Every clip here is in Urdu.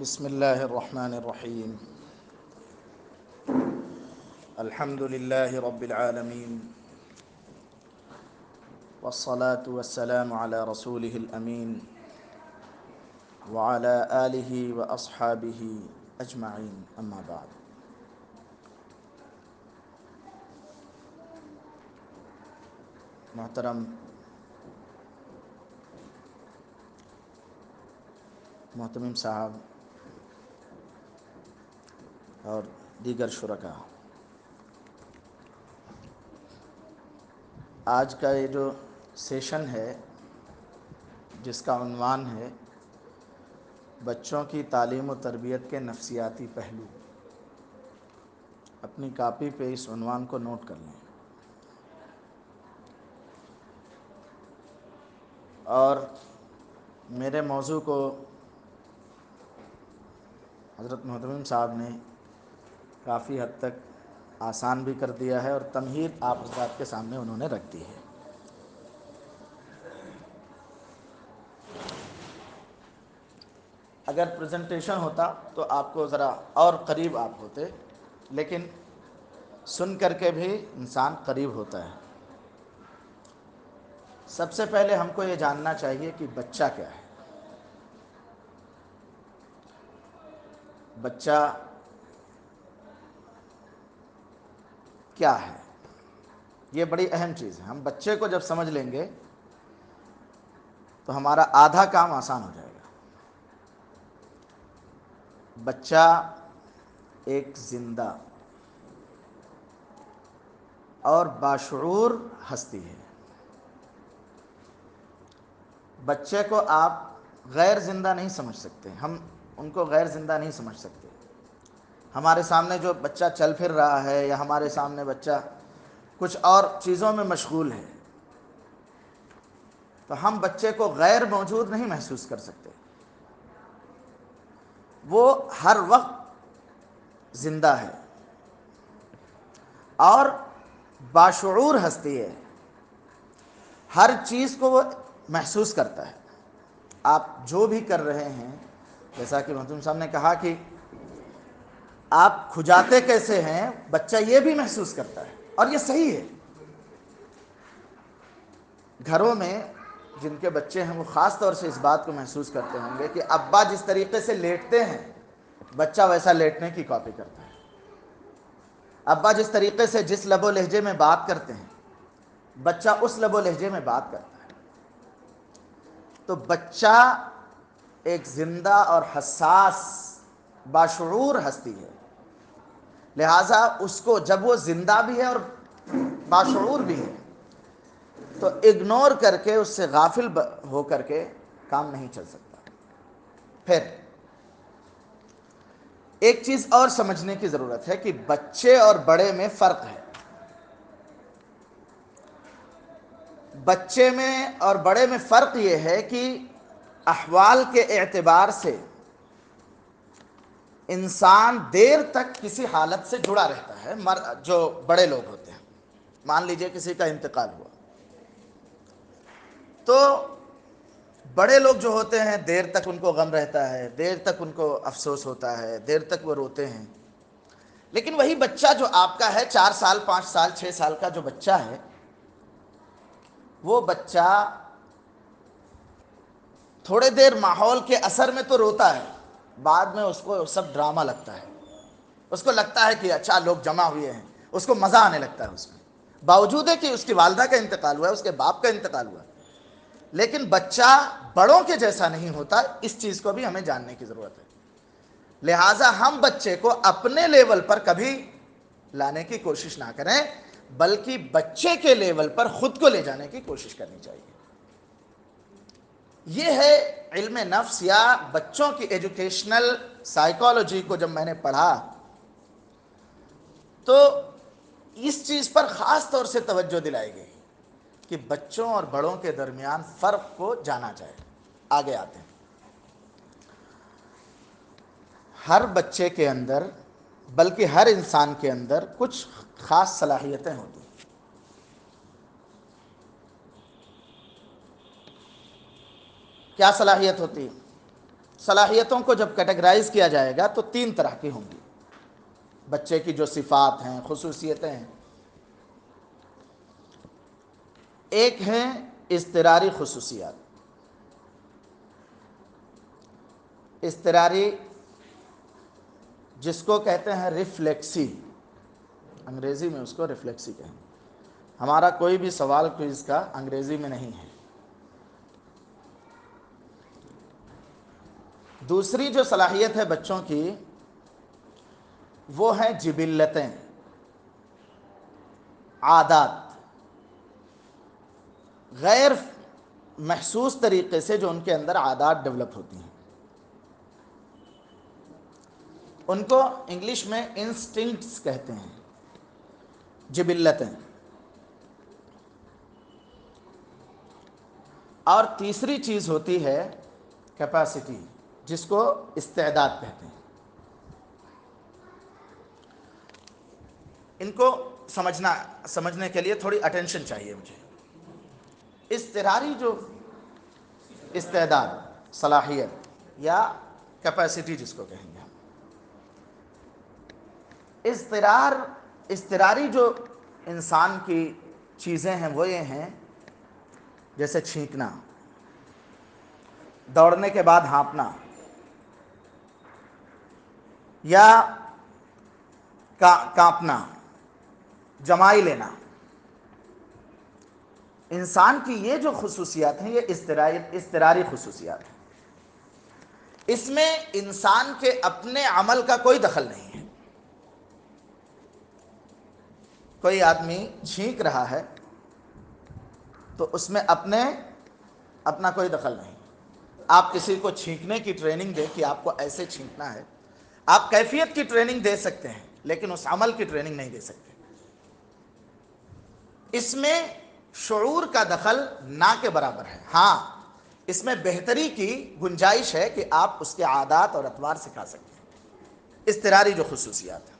بسم اللہ الرحمن الرحیم الحمد للہ رب العالمین والصلاة والسلام علی رسولہ الامین وعلی آلہ واصحابہ اجمعین اما بعد۔ محترم صاحب اور دیگر شرکاء، آج کا یہ جو سیشن ہے جس کا عنوان ہے بچوں کی تعلیم و تربیت کے نفسیاتی پہلو، اپنی کاپی پہ اس عنوان کو نوٹ کر لیں۔ اور میرے موضوع کو حضرت محترم صاحب نے کافی حد تک آسان بھی کر دیا ہے اور تمہید آپ حضرات کے سامنے انہوں نے رکھ دی ہے۔ اگر پریزنٹیشن ہوتا تو آپ کو ذرا اور قریب آپ ہوتے، لیکن سن کر کے بھی انسان قریب ہوتا ہے۔ سب سے پہلے ہم کو یہ جاننا چاہیے کہ بچہ کیا ہے۔ بچہ کیا ہے، یہ بڑی اہم چیز ہے۔ ہم بچے کو جب سمجھ لیں گے تو ہمارا آدھا کام آسان ہو جائے گا۔ بچہ ایک زندہ اور باشعور ہستی ہے۔ بچے کو آپ غیر زندہ نہیں سمجھ سکتے، ہم ان کو غیر زندہ نہیں سمجھ سکتے۔ ہمارے سامنے جو بچہ چل پھر رہا ہے یا ہمارے سامنے بچہ کچھ اور چیزوں میں مشغول ہے تو ہم بچے کو غیر موجود نہیں محسوس کر سکتے۔ وہ ہر وقت زندہ ہے اور باشعور ہستی ہے، ہر چیز کو وہ محسوس کرتا ہے۔ آپ جو بھی کر رہے ہیں، جیسا کہ محترم صاحب نے کہا کہ آپ کھجاتے کیسے ہیں، بچہ یہ بھی محسوس کرتا ہے اور یہ صحیح ہے۔ گھروں میں جن کے بچے ہیں وہ خاص طور سے اس بات کو محسوس کرتے ہوں گے کہ ابا جس طریقے سے لیٹتے ہیں بچہ ویسا لیٹنے کی کاپی کرتا ہے۔ ابا جس طریقے سے جس لب و لہجے میں بات کرتے ہیں بچہ اس لب و لہجے میں بات کرتا ہے۔ تو بچہ ایک زندہ اور حساس باشعور ہستی ہے، لہٰذا اس کو جب وہ زندہ بھی ہے اور باشعور بھی ہے تو اگنور کر کے، اس سے غافل ہو کر کے کام نہیں چل سکتا۔ پھر ایک چیز اور سمجھنے کی ضرورت ہے کہ بچے اور بڑے میں فرق ہے۔ بچے میں اور بڑے میں فرق یہ ہے کہ احوال کے اعتبار سے انسان دیر تک کسی حالت سے جڑا رہتا ہے۔ جو بڑے لوگ ہوتے ہیں، مان لیجئے کسی کا انتقال ہوا تو بڑے لوگ جو ہوتے ہیں دیر تک ان کو غم رہتا ہے، دیر تک ان کو افسوس ہوتا ہے، دیر تک وہ روتے ہیں۔ لیکن وہی بچہ جو آپ کا ہے، 4 سال 5 سال 6 سال کا جو بچہ ہے، وہ بچہ تھوڑے دیر ماحول کے اثر میں تو روتا ہے، بعد میں اس کو سب ڈرامہ لگتا ہے۔ اس کو لگتا ہے کہ اچھا لوگ جمع ہوئے ہیں، اس کو مزہ آنے لگتا ہے اس میں، باوجود ہے کہ اس کی والدہ کا انتقال ہوا ہے، اس کے باپ کا انتقال ہوا ہے۔ لیکن بچہ بڑوں کے جیسا نہیں ہوتا، اس چیز کو بھی ہمیں جاننے کی ضرورت ہے۔ لہٰذا ہم بچے کو اپنے لیول پر کبھی لانے کی کوشش نہ کریں، بلکہ بچے کے لیول پر خود کو لے جانے کی کوشش کرنی چاہیے۔ یہ ہے علم نفس یا بچوں کی ایجوکیشنل سائیکالوجی کو جب میں نے پڑھا تو اس چیز پر خاص طور سے توجہ دلائی گئی کہ بچوں اور بڑوں کے درمیان فرق کو جانا جائے۔ آگے آتے ہیں۔ ہر بچے کے اندر، بلکہ ہر انسان کے اندر کچھ خاص صلاحیتیں ہوتی ہیں۔ کیا صلاحیت ہوتی ہے؟ صلاحیتوں کو جب کیٹیگرائز کیا جائے گا تو 3 طرح کی ہوں گی بچے کی جو صفات ہیں، خصوصیتیں ہیں. ایک ہیں اضطراری خصوصیات. اضطراری جس کو کہتے ہیں ریفلیکسی، انگریزی میں اس کو ریفلیکسی کہیں. ہمارا کوئی بھی سوال کوئز کا انگریزی میں نہیں ہے. دوسری جو صلاحیت ہے بچوں کی وہ ہیں جبلتیں، عادات، غیر محسوس طریقے سے جو ان کے اندر عادات ڈیولپ ہوتی ہیں. ان کو انگلش میں انسٹنکٹس کہتے ہیں، جبلتیں. اور تیسری چیز ہوتی ہے کیپیسٹی، جس کو استعداد کہتے ہیں. ان کو سمجھنے کے لیے تھوڑی اٹینشن چاہیے مجھے. اضطراری جو استعداد، صلاحیت یا کیپیسٹی جس کو کہیں گے، اضطراری جو انسان کی چیزیں ہیں وہ یہ ہیں جیسے چھینکنا، دوڑنے کے بعد ہانپنا، یا کانپنا، جمائی لینا. انسان کی یہ جو خصوصیات ہیں یہ اضطراری خصوصیات ہیں. اس میں انسان کے اپنے عمل کا کوئی دخل نہیں ہے. کوئی آدمی چھینک رہا ہے تو اس میں اپنا کوئی دخل نہیں. آپ کسی کو چھینکنے کی ٹریننگ دیں کہ آپ کو ایسے چھینکنا ہے، آپ کیفیت کی ٹریننگ دے سکتے ہیں لیکن اس عمل کی ٹریننگ نہیں دے سکتے. اس میں شعور کا دخل نہ کے برابر ہے. ہاں، اس میں بہتری کی گنجائش ہے کہ آپ اس کے عادات اور اطوار سکھا سکتے ہیں. اضطراری جو خصوصیات ہیں.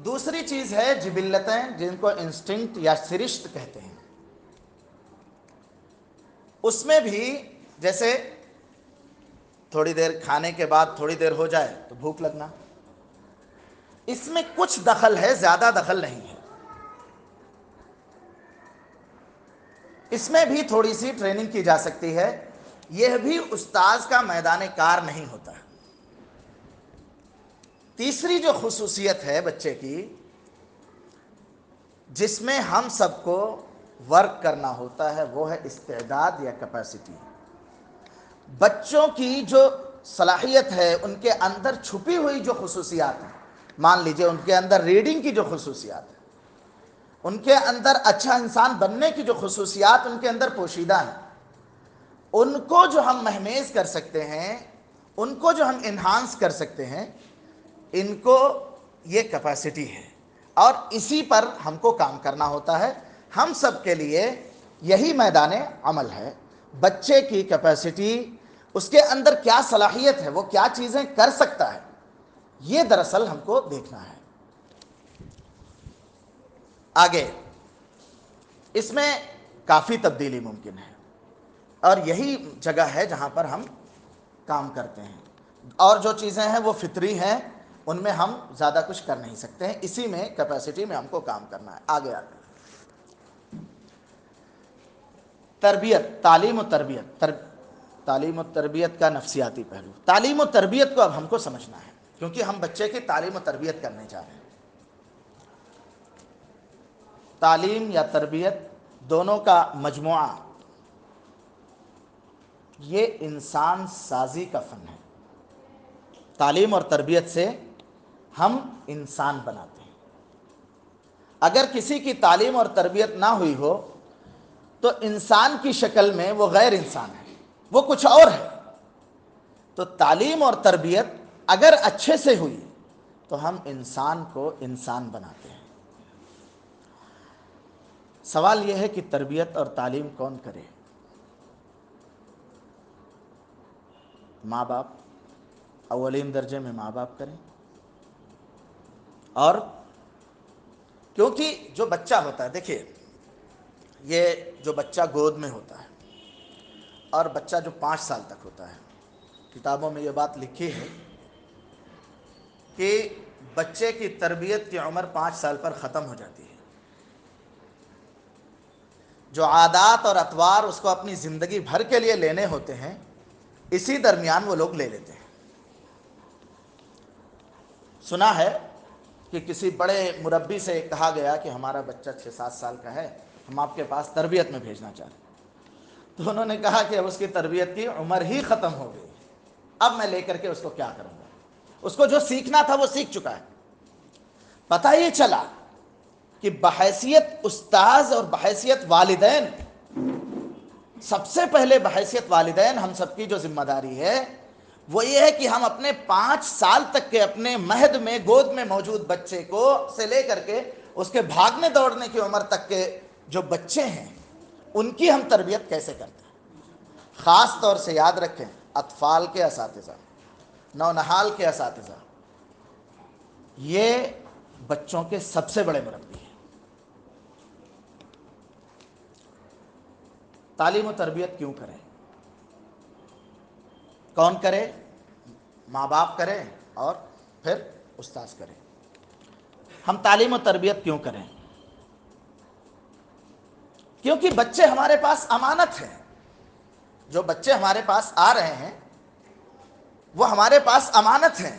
دوسری چیز ہے جبلتیں، جن کو انسٹنکٹ یا سرشت کہتے ہیں. اس میں بھی جیسے تھوڑی دیر کھانے کے بعد تھوڑی دیر ہو جائے تو بھوک لگنا، اس میں کچھ دخل ہے، زیادہ دخل نہیں ہے. اس میں بھی تھوڑی سی ٹریننگ کی جا سکتی ہے. یہ بھی استاذ کا میدان کار نہیں ہوتا. تیسری جو خصوصیت ہے بچے کی جس میں ہم سب کو ورک کرنا ہوتا ہے وہ ہے استعداد یا کیپیسٹی. بچوں کی جو صلاحیت ہے ان کے اندر چھپی ہوئی جو خصوصیات ہیں، مان لیجئے ان کے اندر ریڈنگ کی جو خصوصیات ہیں، ان کے اندر اچھا انسان بننے کی جو خصوصیات ان کے اندر پوشیدہ ہیں، ان کو جو ہم مہمیز کر سکتے ہیں، ان کو جو ہم انہانس کر سکتے ہیں، ان کو یہ کیپیسٹی ہے. اور اسی پر ہم کو کام کرنا ہوتا ہے. ہم سب کے لیے یہی میدان عمل ہے. بچے کی کیپیسٹی، اس کے اندر کیا صلاحیت ہے، وہ کیا چیزیں کر سکتا ہے، یہ دراصل ہم کو دیکھنا ہے. آگے اس میں کافی تبدیلی ممکن ہے اور یہی جگہ ہے جہاں پر ہم کام کرتے ہیں. اور جو چیزیں ہیں وہ فطری ہیں، ان میں ہم زیادہ کچھ کر نہیں سکتے ہیں. اسی میں کیپیسٹی میں ہم کو کام کرنا ہے. آگے تربیت، تعلیم و تربیت. تعلیم و تربیت کا نفسیاتی پہلو. تعلیم و تربیت کو اب ہم کو سمجھنا ہے کیونکہ ہم بچے کی تعلیم و تربیت کرنے جا رہے ہیں. تعلیم یا تربیت دونوں کا مجموعہ یہ انسان سازی کا فن ہے. تعلیم اور تربیت سے ہم انسان بناتے ہیں. اگر کسی کی تعلیم اور تربیت نہ ہوئی ہو تو انسان کی شکل میں وہ غیر انسان ہے، وہ کچھ اور ہے. تو تعلیم اور تربیت اگر اچھے سے ہوئی تو ہم انسان کو انسان بناتے ہیں. سوال یہ ہے کہ تربیت اور تعلیم کون کرے؟ ماں باپ. اولین درجے میں ماں باپ کریں. اور کیونکہ جو بچہ ہوتا ہے، دیکھیے یہ جو بچہ گود میں ہوتا ہے اور بچہ جو 5 سال تک ہوتا ہے، کتابوں میں یہ بات لکھی ہے کہ بچے کی تربیت کی عمر 5 سال پر ختم ہو جاتی ہے. جو عادات اور اطوار اس کو اپنی زندگی بھر کے لیے لینے ہوتے ہیں اسی درمیان وہ لوگ لے لیتے ہیں. سنا ہے کہ کسی بڑے مربی سے کہا گیا کہ ہمارا بچہ 6-7 سال کا ہے, ہم آپ کے پاس تربیت میں بھیجنا چاہتے ہیں. تو انہوں نے کہا کہ اب اس کی تربیت کی عمر ہی ختم ہو گئی, اب میں لے کر کے اس کو کیا کروں گا, اس کو جو سیکھنا تھا وہ سیکھ چکا ہے. پتہ یہ چلا کہ بحیثیت استاذ اور بحیثیت والدین, سب سے پہلے بحیثیت والدین ہم سب کی جو ذمہ داری ہے وہ یہ ہے کہ ہم اپنے 5 سال تک کے اپنے مہد میں گود میں موجود بچے کو سے لے کر کے اس کے بھاگنے دوڑنے کی عمر تک کے جو بچے ہیں ان کی ہم تربیت کیسے کرتے ہیں. خاص طور سے یاد رکھیں, اطفال کے اساتذہ, نونہال کے اساتذہ, یہ بچوں کے سب سے بڑے مربی ہیں. تعلیم و تربیت کیوں کریں؟ کون کرے؟ ماں باپ کریں اور پھر استاذ کریں. ہم تعلیم و تربیت کیوں کریں؟ کیونکہ بچے ہمارے پاس امانت ہیں. جو بچے ہمارے پاس آ رہے ہیں وہ ہمارے پاس امانت ہیں,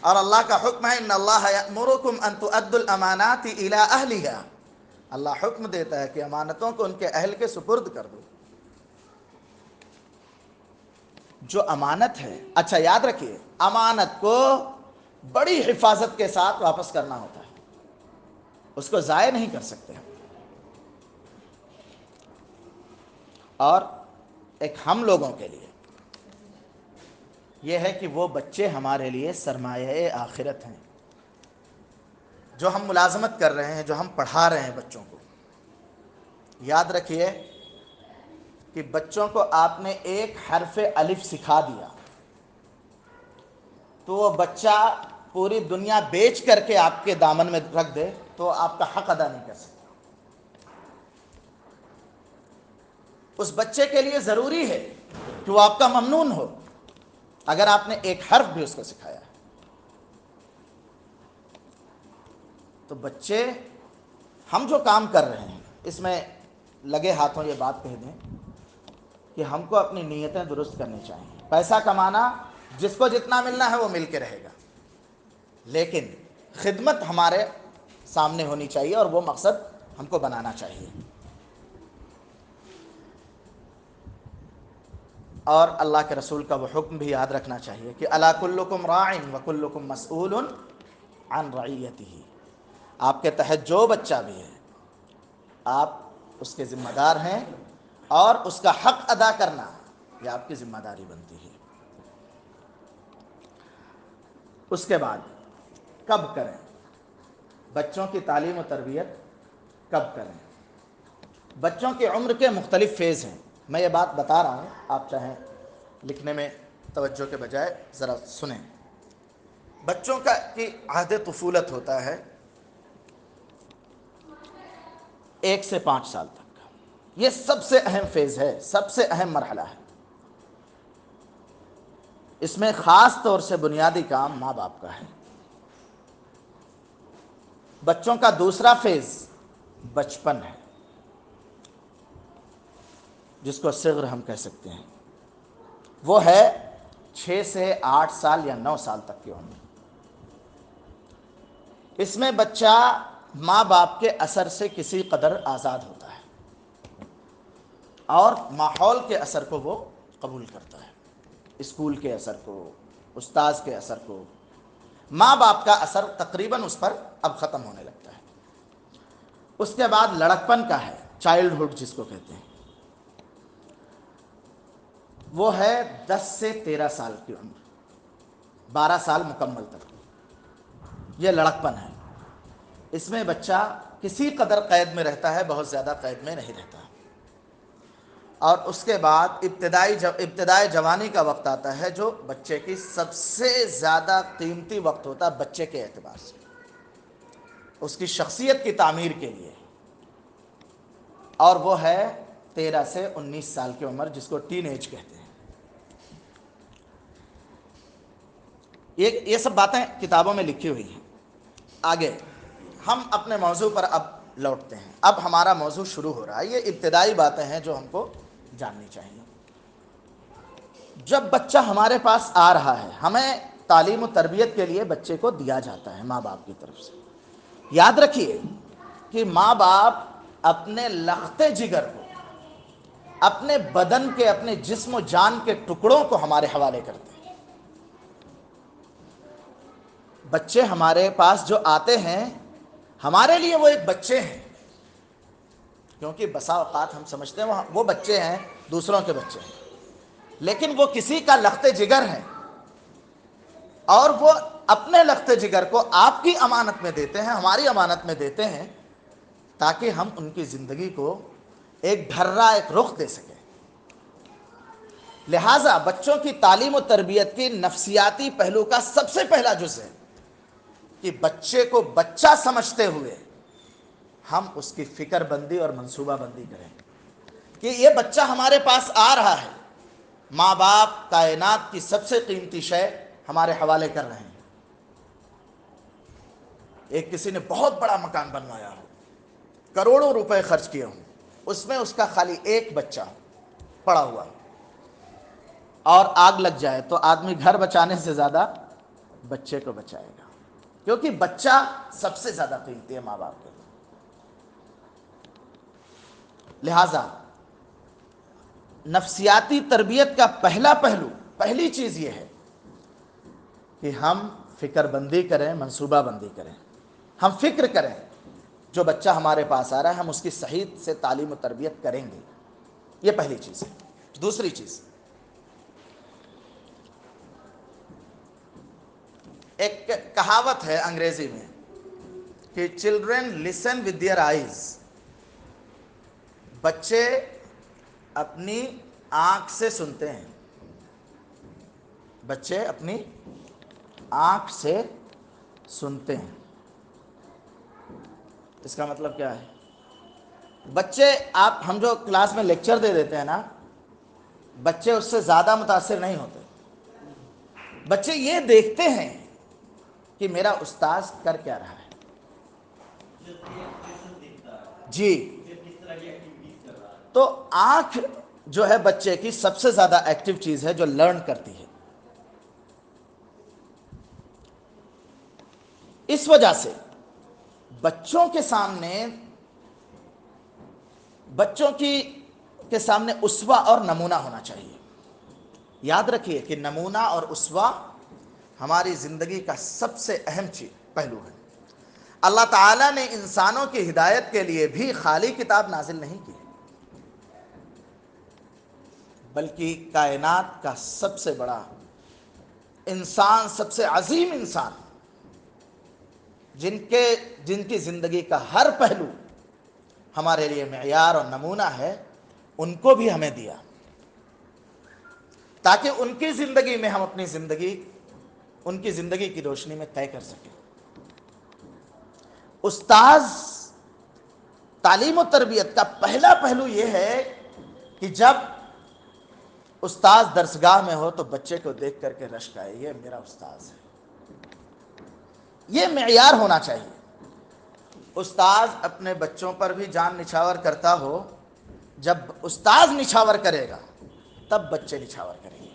اور اللہ کا حکم ہے ان اللہ یأمرکم ان تؤدوا الامانات الی اہلہا. اللہ حکم دیتا ہے کہ امانتوں کو ان کے اہل کے سپرد کر دو. جو امانت ہے, اچھا یاد رکھیے, امانت کو بڑی حفاظت کے ساتھ واپس کرنا ہوتا ہے, اس کو ضائع نہیں کر سکتے. اور ایک ہم لوگوں کے لیے یہ ہے کہ وہ بچے ہمارے لیے سرمایہ آخرت ہیں. جو ہم ملازمت کر رہے ہیں, جو ہم پڑھا رہے ہیں بچوں کو, یاد رکھیے کہ بچوں کو آپ نے ایک حرف الف سکھا دیا تو وہ بچہ پوری دنیا بیچ کر کے آپ کے دامن میں رکھ دے تو آپ کا حق ادا نہیں کر سکتا. اس بچے کے لیے ضروری ہے کہ وہ آپ کا ممنون ہو اگر آپ نے ایک حرف بھی اس کو سکھایا ہے. تو بچے, ہم جو کام کر رہے ہیں اس میں لگے ہاتھوں یہ بات کہہ دیں کہ ہم کو اپنی نیتیں درست کرنی چاہیے. پیسہ کمانا جس کو جتنا ملنا ہے وہ مل کے رہے گا, لیکن خدمت ہمارے سامنے ہونی چاہیے اور وہ مقصد ہم کو بنانا چاہیے. اور اللہ کے رسول کا وہ حکم بھی یاد رکھنا چاہیے کہ الا کلکم راع وکلکم مسئول عن رعیتہ. آپ کے تحت جو بچہ بھی ہے آپ اس کے ذمہ دار ہیں, اور اس کا حق ادا کرنا یہ آپ کی ذمہ داری بنتی ہے. اس کے بعد کب کریں بچوں کی تعلیم و تربیت؟ کب کریں؟ بچوں کی عمر کے مختلف فیز ہیں. میں یہ بات بتا رہا ہوں, آپ چاہیں لکھنے میں توجہ کے بجائے ذرا سنیں. بچوں کا کی عہد طفولت ہوتا ہے 1 سے 5 سال تک. یہ سب سے اہم فیز ہے, سب سے اہم مرحلہ ہے. اس میں خاص طور سے بنیادی کام ماں باپ کا ہے. بچوں کا دوسرا فیز بچپن ہے, جس کو صغر ہم کہہ سکتے ہیں. وہ ہے 6 سے 8 سال یا 9 سال تک کی عمر. اس میں بچہ ماں باپ کے اثر سے کسی قدر آزاد ہوتا ہے اور ماحول کے اثر کو وہ قبول کرتا ہے. اسکول کے اثر کو, استاذ کے اثر کو, ماں باپ کا اثر تقریباً اس پر اب ختم ہونے لگتا ہے. اس کے بعد لڑکپن کا ہے, چائلڈہڈ جس کو کہتے ہیں. وہ ہے 10 سے 13 سال کی عمر, 12 سال مکمل تک. یہ لڑکپن ہے. اس میں بچہ کسی قدر قید میں رہتا ہے, بہت زیادہ قید میں نہیں رہتا. اور اس کے بعد ابتدائی جوانی کا وقت آتا ہے, جو بچے کی سب سے زیادہ قیمتی وقت ہوتا ہے بچے کے اعتبار سے, اس کی شخصیت کی تعمیر کے لیے. اور وہ ہے 13 سے 19 سال کی عمر, جس کو ٹین ایج کہتے ہیں. یہ سب باتیں کتابوں میں لکھی ہوئی ہیں. آگے ہم اپنے موضوع پر اب لوٹتے ہیں. اب ہمارا موضوع شروع ہو رہا ہے. یہ ابتدائی باتیں ہیں جو ہم کو جاننی چاہیے. جب بچہ ہمارے پاس آ رہا ہے، ہمیں تعلیم و تربیت کے لیے بچے کو دیا جاتا ہے ماں باپ کی طرف سے. یاد رکھیے کہ ماں باپ اپنے لخت جگر کو، اپنے بدن کے، اپنے جسم و جان کے ٹکڑوں کو ہمارے حوالے کرتے ہیں. بچے ہمارے پاس جو آتے ہیں، ہمارے لیے وہ ایک بچے ہیں، کیونکہ بسا اوقات ہم سمجھتے ہیں وہ بچے ہیں، دوسروں کے بچے ہیں، لیکن وہ کسی کا لخت جگر ہے، اور وہ اپنے لخت جگر کو آپ کی امانت میں دیتے ہیں، ہماری امانت میں دیتے ہیں، تاکہ ہم ان کی زندگی کو ایک ڈھرا، ایک رخ دے سکیں. لہٰذا بچوں کی تعلیم و تربیت کی نفسیاتی پہلو کا سب سے پہلا جز ہے کہ بچے کو بچہ سمجھتے ہوئے ہم اس کی فکر بندی اور منصوبہ بندی کریں کہ یہ بچہ ہمارے پاس آ رہا ہے، ماں باپ کائنات کی سب سے قیمتی شے ہمارے حوالے کر رہے ہیں. ایک کسی نے بہت بڑا مکان بنوایا ہو، کروڑوں روپے خرچ کیے ہوں، اس میں اس کا خالی ایک بچہ پڑا ہوا اور آگ لگ جائے تو آدمی گھر بچانے سے زیادہ بچے کو بچائے گا، کیونکہ بچہ سب سے زیادہ قیمتی ہے ماں باپ کے لیے. لہذا نفسیاتی تربیت کا پہلا پہلو، پہلی چیز یہ ہے کہ ہم فکر بندی کریں، منصوبہ بندی کریں. ہم فکر کریں جو بچہ ہمارے پاس آ رہا ہے ہم اس کی صحیح سے تعلیم و تربیت کریں گے. یہ پہلی چیز ہے. دوسری چیز، ایک کہاوت ہے انگریزی میں کہ children listen with their eyes. بچے اپنی آنکھ سے سنتے ہیں. بچے اپنی آنکھ سے سنتے ہیں. اس کا مطلب کیا ہے؟ بچے، ہم جو کلاس میں لیکچر دے دیتے ہیں نا، بچے اس سے زیادہ متاثر نہیں ہوتے. بچے یہ دیکھتے ہیں کہ میرا استاذ کر کیا رہا ہے. جی، تو آنکھ جو ہے بچے کی سب سے زیادہ ایکٹیو چیز ہے جو لرن کرتی ہے. اس وجہ سے بچوں کے سامنے اسوہ اور نمونہ ہونا چاہیے. یاد رکھیے کہ نمونہ اور اسوہ ہماری زندگی کا سب سے اہم پہلو ہے. اللہ تعالیٰ نے انسانوں کی ہدایت کے لیے بھی خالی کتاب نازل نہیں کی، بلکہ کائنات کا سب سے بڑا انسان، سب سے عظیم انسان، جن کی زندگی کا ہر پہلو ہمارے لیے معیار اور نمونہ ہے، ان کو بھی ہمیں دیا تاکہ ان کی زندگی میں ہم اپنی زندگی ان کی زندگی کی روشنی میں طے کر سکیں. استاذ تعلیم و تربیت کا پہلا پہلو یہ ہے کہ جب استاذ درسگاہ میں ہو تو بچے کو دیکھ کر کے رشک آئے، یہ میرا استاذ ہے. یہ معیار ہونا چاہیے. استاذ اپنے بچوں پر بھی جان نچھاور کرتا ہو، جب استاذ نچھاور کرے گا تب بچے نچھاور کریں گے.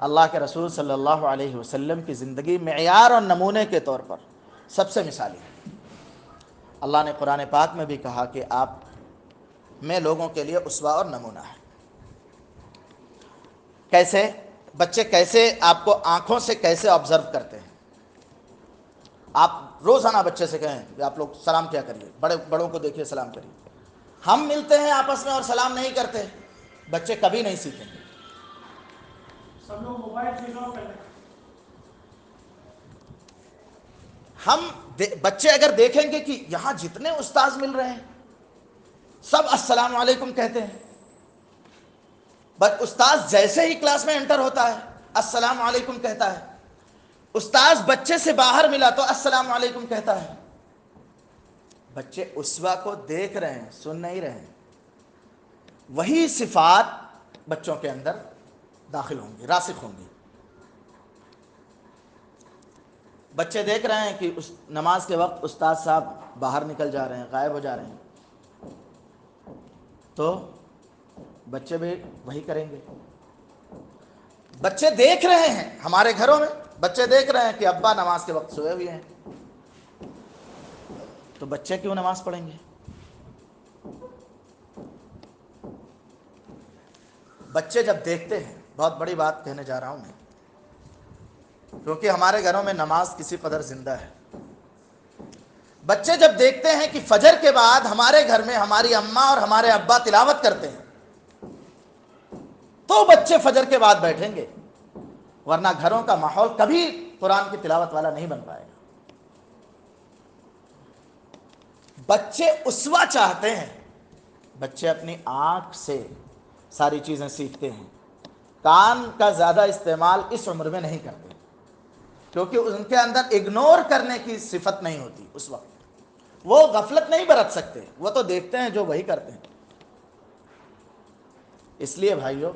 اللہ کے رسول صلی اللہ علیہ وسلم کی زندگی معیار اور نمونے کے طور پر سب سے مثالی ہے. اللہ نے قرآن پاک میں بھی کہا کہ آپ میں لوگوں کے لیے اسوہ اور نمونہ ہے. کیسے؟ بچے کیسے آپ کو آنکھوں سے کیسے آبزرو کرتے ہیں. آپ روزانہ بچے سے کہیں کہ آپ لوگ سلام کیا کریے، بڑوں کو دیکھیے سلام کریے. ہم ملتے ہیں آپس میں اور سلام نہیں کرتے، بچے کبھی نہیں سیکھیں گے. سب لوگ موبائل چلاؤ پہلے. بچے اگر دیکھیں گے کہ یہاں جتنے استاذ مل رہے ہیں سب السلام علیکم کہتے ہیں، بس استاذ جیسے ہی کلاس میں انٹر ہوتا ہے السلام علیکم کہتا ہے، استاذ بچے سے باہر ملا تو السلام علیکم کہتا ہے. بچے اسوہ کو دیکھ رہے ہیں، سن نہیں رہے ہیں. وہی صفات بچوں کے اندر داخل ہوں گی، راسخ ہوں گی. بچے دیکھ رہے ہیں کہ اس نماز کے وقت استاد صاحب باہر نکل جا رہے ہیں، غائب ہو جا رہے ہیں، تو بچے بھی وہی کریں گے۔ بچے دیکھ رہے ہیں، ہمارے گھروں میں بچے دیکھ رہے ہیں کہ ابا نماز کے وقت سوئے ہوئے ہیں، تو بچے کیوں نماز پڑھیں گے؟ بچے جب دیکھتے ہیں، بہت بڑی بات کہنے جا رہا ہوں میں، کیونکہ ہمارے گھروں میں نماز کسی قدر زندہ ہے۔ بچے جب دیکھتے ہیں کہ فجر کے بعد ہمارے گھر میں ہماری اماں اور ہمارے ابا تلاوت کرتے ہیں، تو بچے فجر کے بعد بیٹھیں گے، ورنہ گھروں کا ماحول کبھی قرآن کی تلاوت والا نہیں بن پائے گا۔ بچے اسوہ چاہتے ہیں، بچے اپنی آنکھ سے ساری چیزیں سیکھتے ہیں، کان کا زیادہ استعمال اس عمر میں نہیں کرتے، کیونکہ ان کے اندر اگنور کرنے کی صفت نہیں ہوتی۔ اس وقت وہ غفلت نہیں برت سکتے، وہ تو دیکھتے ہیں جو وہی کرتے ہیں۔ اس لیے بھائیو،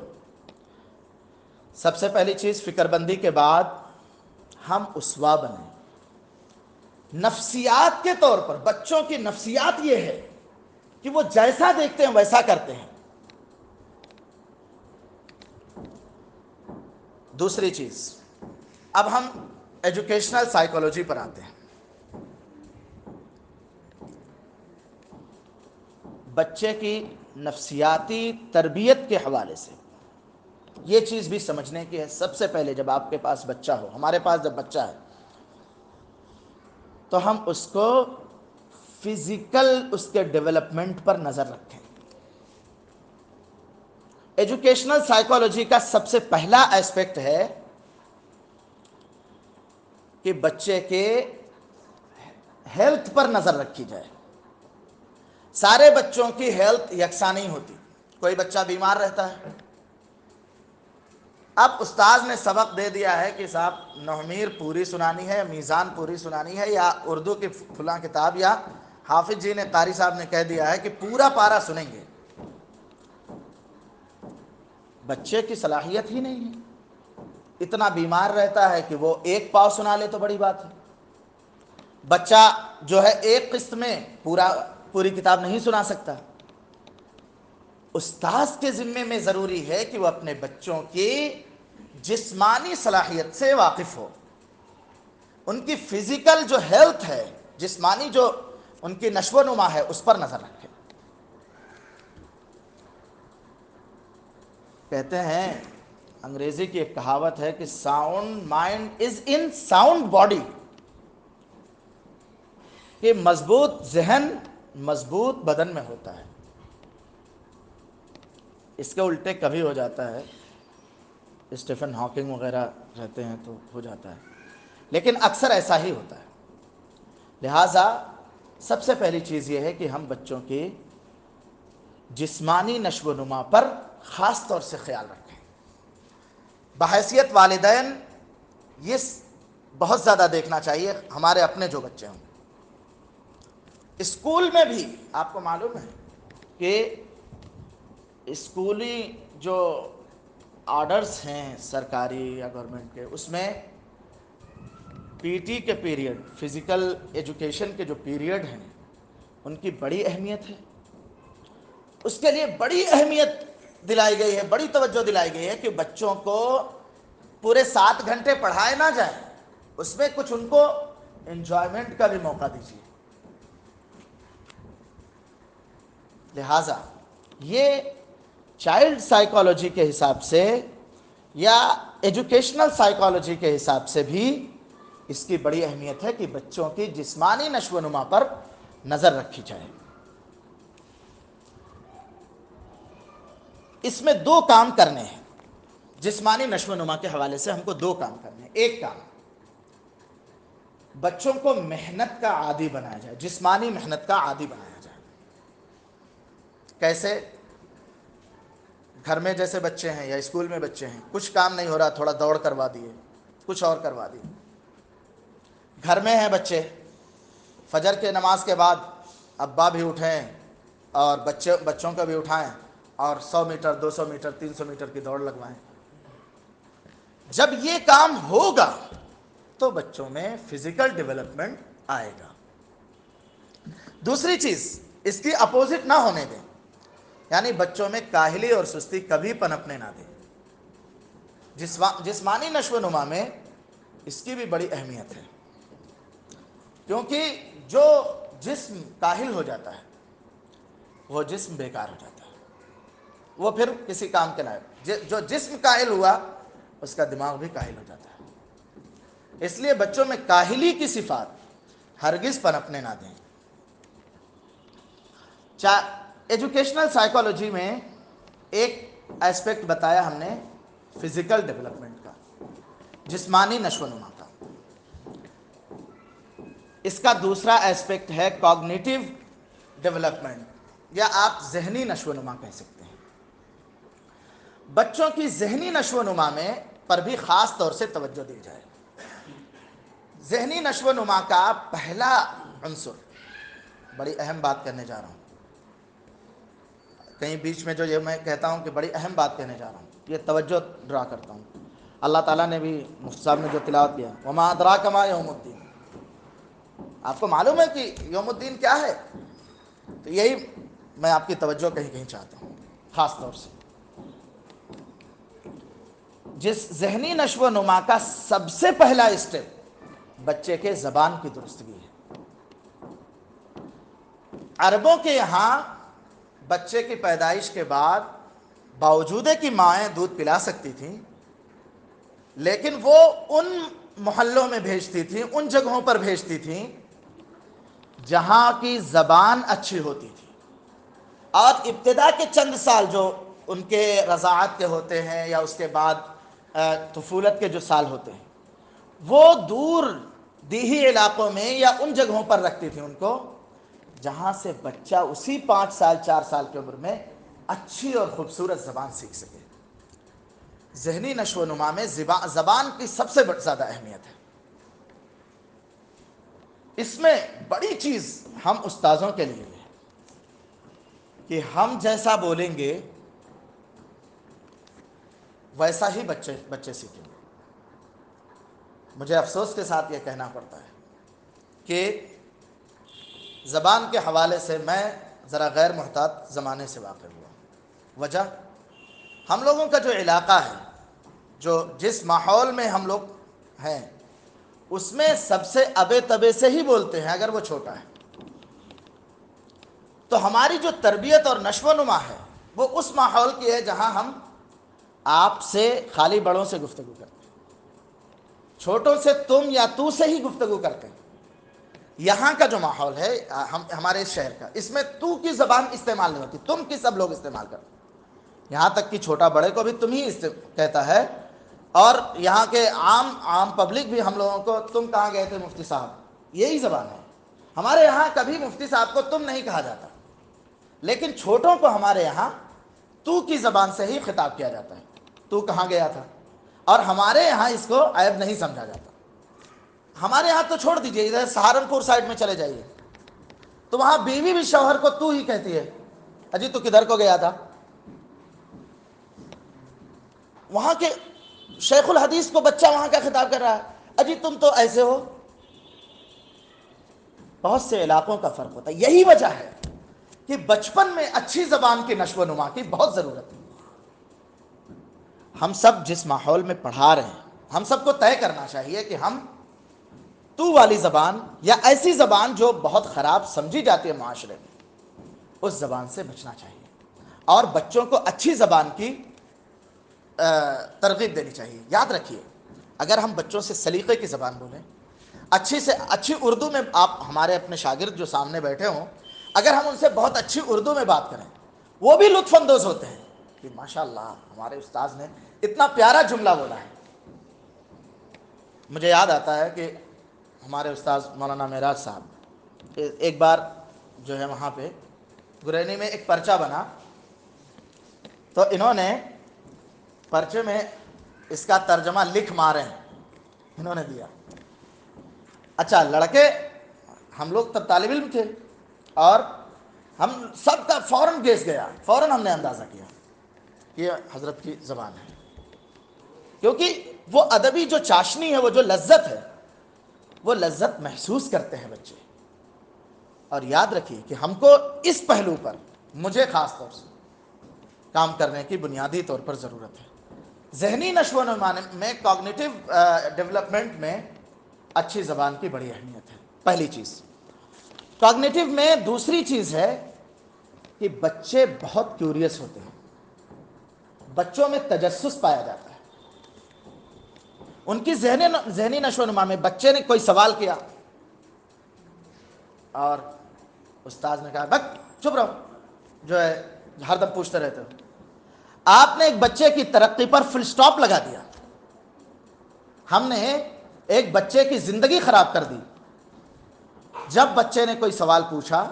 سب سے پہلی چیز، فکر بندی کے بعد ہم اسوہ بنیں۔ نفسیات کے طور پر بچوں کی نفسیات یہ ہے کہ وہ جیسا دیکھتے ہیں ویسا کرتے ہیں۔ دوسری چیز، اب ہم ایجوکیشنل سائیکالوجی پر آتے ہیں۔ بچے کی نفسیاتی تربیت کے حوالے سے یہ چیز بھی سمجھنے کی ہے۔ سب سے پہلے جب آپ کے پاس بچہ ہو، ہمارے پاس جب بچہ ہے، تو ہم اس کو فزیکل اس کے ڈیولپمنٹ پر نظر رکھیں۔ ایجوکیشنل سائیکالوجی کا سب سے پہلا ایسپیکٹ ہے کہ بچے کے ہیلتھ پر نظر رکھی جائے۔ سارے بچوں کی ہیلتھ یکساں نہیں ہوتی، کوئی بچہ بیمار رہتا ہے۔ اب استاذ نے سبق دے دیا ہے کہ صاحب نحمیر پوری سنانی ہے، میزان پوری سنانی ہے، یا اردو کی فلاں کتاب، یا حافظ جی نے، قاری صاحب نے کہہ دیا ہے کہ پورا پارا سنیں گے۔ بچے کی صلاحیت ہی نہیں ہے، اتنا بیمار رہتا ہے کہ وہ ایک پاؤ سنا لے تو بڑی بات ہے۔ بچہ جو ہے ایک قسط میں پوری کتاب نہیں سنا سکتا۔ استاذ کے ذمے میں ضروری ہے کہ وہ اپنے بچوں کی جسمانی صلاحیت سے واقف ہو، ان کی فزیکل جو ہیلتھ ہے، جسمانی جو ان کی نشو و نما ہے، اس پر نظر رکھے۔ کہتے ہیں، انگریزی کی ایک کہاوت ہے کہ sound mind is in sound body, کہ مضبوط ذہن مضبوط بدن میں ہوتا ہے۔ اس کے الٹے کبھی ہو جاتا ہے، اسٹیفن ہاکنگ وغیرہ رہتے ہیں تو ہو جاتا ہے، لیکن اکثر ایسا ہی ہوتا ہے۔ لہٰذا سب سے پہلی چیز یہ ہے کہ ہم بچوں کی جسمانی نشو و نما پر خاص طور سے خیال رکھیں۔ بحیثیت والدین یہ بہت زیادہ دیکھنا چاہیے ہمارے اپنے جو بچے ہوں۔ اسکول میں بھی آپ کو معلوم ہے کہ اسکولی جو آرڈرز ہیں سرکاری یا گورنمنٹ کے، اس میں پی ٹی کے پیریڈ، فزیکل ایجوکیشن کے جو پیریڈ ہیں، ان کی بڑی اہمیت ہے۔ اس کے لیے بڑی اہمیت دلائی گئی ہے، بڑی توجہ دلائی گئی ہے کہ بچوں کو پورے 7 گھنٹے پڑھائے نہ جائیں، اس میں کچھ ان کو انجوائمنٹ کا بھی موقع دیجیے۔ لہٰذا یہ چائلڈ سائیکالوجی کے حساب سے یا ایجوکیشنل سائیکالوجی کے حساب سے بھی اس کی بڑی اہمیت ہے کہ بچوں کی جسمانی نشو و نما پر نظر رکھی جائے۔ اس میں 2 کام کرنے ہیں، جسمانی نشو و نما کے حوالے سے ہم کو 2 کام کرنے ہیں۔ ایک کام، بچوں کو محنت کا عادی بنایا جائے، جسمانی محنت کا عادی بنایا جائے۔ کیسے؟ گھر میں جیسے بچے ہیں یا اسکول میں بچے ہیں، کچھ کام نہیں ہو رہا، تھوڑا دوڑ کروا دیے، کچھ اور کروا دیے۔ گھر میں ہیں بچے، فجر کے نماز کے بعد ابا بھی اٹھیں اور بچوں کو بھی اٹھائیں اور 100 میٹر 200 میٹر 300 میٹر کی دوڑ لگوائیں۔ جب یہ کام ہوگا تو بچوں میں فزیکل ڈیولپمنٹ آئے گا۔ دوسری چیز، اس کی اپوزٹ نہ ہونے دیں، یعنی بچوں میں کاہلی اور سستی کبھی پنپنے نہ دیں۔ جسمانی نشو و نما میں اس کی بھی بڑی اہمیت ہے، کیونکہ جو جسم کاہل ہو جاتا ہے وہ جسم بیکار ہو جاتا ہے، وہ پھر کسی کام کے لائق۔ جو جسم کاہل ہوا اس کا دماغ بھی کاہل ہو جاتا ہے۔ اس لیے بچوں میں کاہلی کی صفات ہرگز پنپنے نہ دیں۔ ایجوکیشنل سائیکالوجی میں ایک ایسپیکٹ بتایا ہم نے فزیکل ڈیولپمنٹ کا، جسمانی نشو و نما کا۔ اس کا دوسرا ایسپیکٹ ہے کوگنیٹیو ڈیولپمنٹ، یا آپ ذہنی نشو و نما کہہ سکتے ہیں۔ بچوں کی ذہنی نشو و نما میں پر بھی خاص طور سے توجہ دی جائے۔ ذہنی نشو و نما کا پہلا عنصر، بڑی اہم بات کرنے جا رہا ہوں، کہیں بیچ میں جو یہ میں کہتا ہوں کہ بڑی اہم بات کہنے جا رہا ہوں، یہ توجہ ڈرا کرتا ہوں۔ اللہ تعالیٰ نے بھی مفتی صاحب نے جو تلاوت کیا، وما ادراک ما یوم الدین، آپ کو معلوم ہے کہ یوم الدین کیا ہے؟ تو یہی میں آپ کی توجہ کہیں کہیں چاہتا ہوں خاص طور سے۔ جس ذہنی نشو و نما کا سب سے پہلا اسٹیپ بچے کے زبان کی درستگی ہے۔ عربوں کے یہاں بچے کی پیدائش کے بعد باوجود کہ مائیں دودھ پلا سکتی تھیں، لیکن وہ ان محلوں میں بھیجتی تھیں، ان جگہوں پر بھیجتی تھیں جہاں کی زبان اچھی ہوتی تھی، اور ابتدا کے چند سال جو ان کے رضاعت کے ہوتے ہیں یا اس کے بعد طفولت کے جو سال ہوتے ہیں، وہ دور دیہی علاقوں میں یا ان جگہوں پر رکھتی تھیں ان کو جہاں سے بچہ اسی 5 سال 4 سال کی عمر میں اچھی اور خوبصورت زبان سیکھ سکے۔ ذہنی نشو و نما میں زبان کی سب سے زیادہ اہمیت ہے۔ اس میں بڑی چیز ہم استاذوں کے لیے ہے کہ ہم جیسا بولیں گے ویسا ہی بچے سیکھیں گے۔ مجھے افسوس کے ساتھ یہ کہنا پڑتا ہے کہ زبان کے حوالے سے میں ذرا غیر محتاط زمانے سے واقف ہوا۔ وجہ، ہم لوگوں کا جو علاقہ ہے، جس ماحول میں ہم لوگ ہیں، اس میں سب سے ابے تبے سے ہی بولتے ہیں اگر وہ چھوٹا ہے۔ تو ہماری جو تربیت اور نشو و نما ہے وہ اس ماحول کی ہے جہاں ہم آپ سے خالی بڑوں سے گفتگو کرتے ہیں، چھوٹوں سے تم یا تو سے ہی گفتگو کرتے ہیں۔ یہاں کا جو ماحول ہے ہمارے اس شہر کا، اس میں تو کی زبان استعمال نہیں ہوتی، تم کی سب لوگ استعمال کرتے ہیں، یہاں تک کہ چھوٹا بڑے کو بھی تم ہی کہتا ہے، اور یہاں کے عام پبلک بھی ہم لوگوں کو تم کہاں گئے تھے مفتی صاحب، یہی زبان ہے۔ ہمارے یہاں کبھی مفتی صاحب کو تم نہیں کہا جاتا، لیکن چھوٹوں کو ہمارے یہاں تو کی زبان سے ہی خطاب کیا جاتا ہے، تو کہاں گیا تھا، اور ہمارے یہاں اس کو عیب نہیں سمجھا جاتا۔ ہمارے یہاں تو چھوڑ دیجئے، ادھر سہارنپور سائڈ میں چلے جائیے تو وہاں بیوی بھی شوہر کو تو ہی کہتی ہے، اجی تو کدھر کو گیا تھا۔ وہاں کے شیخ الحدیث کو بچہ وہاں کا خطاب کر رہا ہے، اجی تم تو ایسے ہو۔ بہت سے علاقوں کا فرق ہوتا ہے۔ یہی وجہ ہے کہ بچپن میں اچھی زبان کی نشو و نما کی بہت ضرورت ہے۔ ہم سب جس ماحول میں پڑھا رہے ہیں، ہم سب کو طے کرنا چاہیے کہ ہم تو والی زبان یا ایسی زبان جو بہت خراب سمجھی جاتی ہے معاشرے میں، اس زبان سے بچنا چاہیے، اور بچوں کو اچھی زبان کی ترغیب دینی چاہیے۔ یاد رکھیے، اگر ہم بچوں سے سلیقے کی زبان بولیں، اچھی سے اچھی اردو میں، آپ ہمارے اپنے شاگرد جو سامنے بیٹھے ہوں، اگر ہم ان سے بہت اچھی اردو میں بات کریں، وہ بھی لطف اندوز ہوتے ہیں کہ ماشاءاللہ ہمارے استاذ نے اتنا پیارا جملہ بولا ہے۔ مجھے یاد آتا ہے کہ ہمارے استاذ مولانا معراج صاحب ایک بار جو ہے وہاں پہ گرینی میں ایک پرچہ بنا، تو انہوں نے پرچے میں اس کا ترجمہ لکھ مارے انہوں نے دیا۔ اچھا، لڑکے ہم لوگ تب طالب علم تھے، اور ہم سب کا فوراً گیس گیا، فوراً ہم نے اندازہ کیا یہ حضرت کی زبان ہے، کیونکہ وہ ادبی جو چاشنی ہے، وہ جو لذت ہے، وہ لذت محسوس کرتے ہیں بچے. اور یاد رکھیے کہ ہم کو اس پہلو پر مجھے خاص طور سے کام کرنے کی بنیادی طور پر ضرورت ہے. ذہنی نشو و نما میں کوگنیٹو ڈیولپمنٹ میں اچھی زبان کی بڑی اہمیت ہے. پہلی چیز. کوگنیٹو میں دوسری چیز ہے کہ بچے بہت کیوریس ہوتے ہیں. بچوں میں تجسس پایا جاتا ہے. ان کی ذہنی نشو و نما میں بچے نے کوئی سوال کیا اور استاذ نے کہا بک چپ رہو، جو ہے ہر دم پوچھتے رہتے ہو. آپ نے ایک بچے کی ترقی پر فل سٹاپ لگا دیا. ہم نے ایک بچے کی زندگی خراب کر دی. جب بچے نے کوئی سوال پوچھا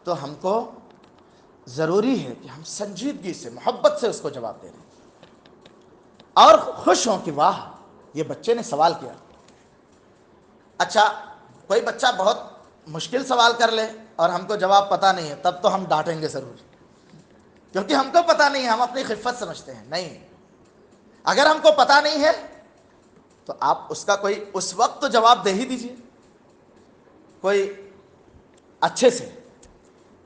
تو ہم کو ضروری ہے کہ ہم سنجیدگی سے، محبت سے اس کو جواب دیں اور خوش ہوں کہ واہ یہ بچے نے سوال کیا. اچھا کوئی بچہ بہت مشکل سوال کر لے اور ہم کو جواب پتہ نہیں ہے، تب تو ہم ڈانٹیں گے ضرور، کیونکہ ہم کو پتہ نہیں ہے. ہم اپنی خفت سمجھتے ہیں. نہیں، اگر ہم کو پتہ نہیں ہے تو آپ اس کا کوئی اس وقت تو جواب دے ہی دیجیے کوئی اچھے سے،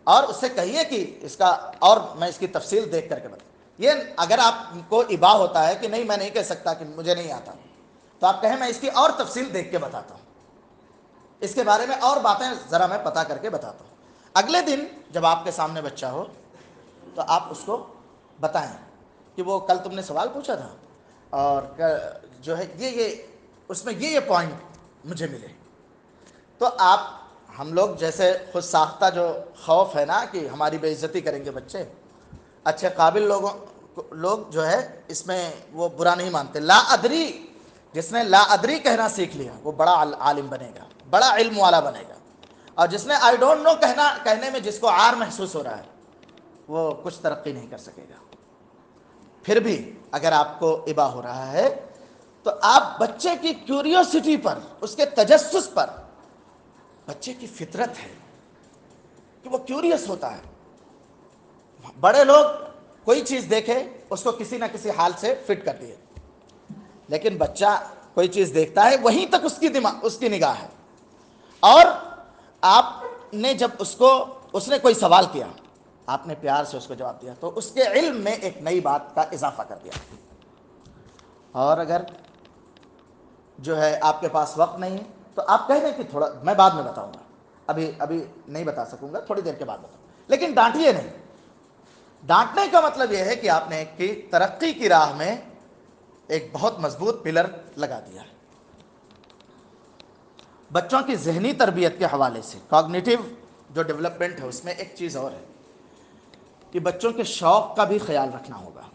اور اس سے کہیے کہ اس کا، اور میں اس کی تفصیل دیکھ کر کے بتاؤں. یہ اگر آپ کو ابا ہوتا ہے کہ نہیں میں نہیں کہہ سکتا کہ مجھے نہیں آتا، تو آپ کہیں میں اس کی اور تفصیل دیکھ کے بتاتا ہوں، اس کے بارے میں اور باتیں ذرا میں پتہ کر کے بتاتا ہوں. اگلے دن جب آپ کے سامنے بچہ ہو تو آپ اس کو بتائیں کہ وہ کل تم نے سوال پوچھا تھا اور جو ہے یہ اس میں یہ پوائنٹ مجھے ملے. تو آپ، ہم لوگ جیسے خود ساختہ جو خوف ہے نا کہ ہماری بے عزتی کریں گے بچے، اچھے قابل لوگ جو ہے اس میں وہ برا نہیں مانتے. لا ادری، جس نے لا ادری کہنا سیکھ لیا وہ بڑا عالم بنے گا، بڑا علم والا بنے گا. اور جس نے آئی ڈونٹ نو کہنے میں جس کو عار محسوس ہو رہا ہے وہ کچھ ترقی نہیں کر سکے گا. پھر بھی اگر آپ کو ابا ہو رہا ہے تو آپ بچے کی کیوریوسٹی پر، اس کے تجسس پر، بچے کی فطرت ہے کہ وہ کیوریس ہوتا ہے. بڑے لوگ کوئی چیز دیکھے اس کو کسی نہ کسی حال سے فٹ کر دیے، لیکن بچہ کوئی چیز دیکھتا ہے وہیں تک اس کی نگاہ ہے. اور آپ نے جب اس نے کوئی سوال کیا، آپ نے پیار سے اس کو جواب دیا تو اس کے علم میں ایک نئی بات کا اضافہ کر دیا. اور اگر جو ہے آپ کے پاس وقت نہیں ہے تو آپ کہہ دیں کہ تھوڑا میں بعد میں بتاؤں گا، ابھی نہیں بتا سکوں گا، تھوڑی دیر کے بعد بتاؤں. لیکن ڈانٹیے نہیں. ڈانٹنے کا مطلب یہ ہے کہ آپ نے کی ترقی کی راہ میں ایک بہت مضبوط پلر لگا دیا ہے. بچوں کی ذہنی تربیت کے حوالے سے کوگنیٹو جو ڈیولپمنٹ ہے اس میں ایک چیز اور ہے کہ بچوں کے شوق کا بھی خیال رکھنا ہوگا.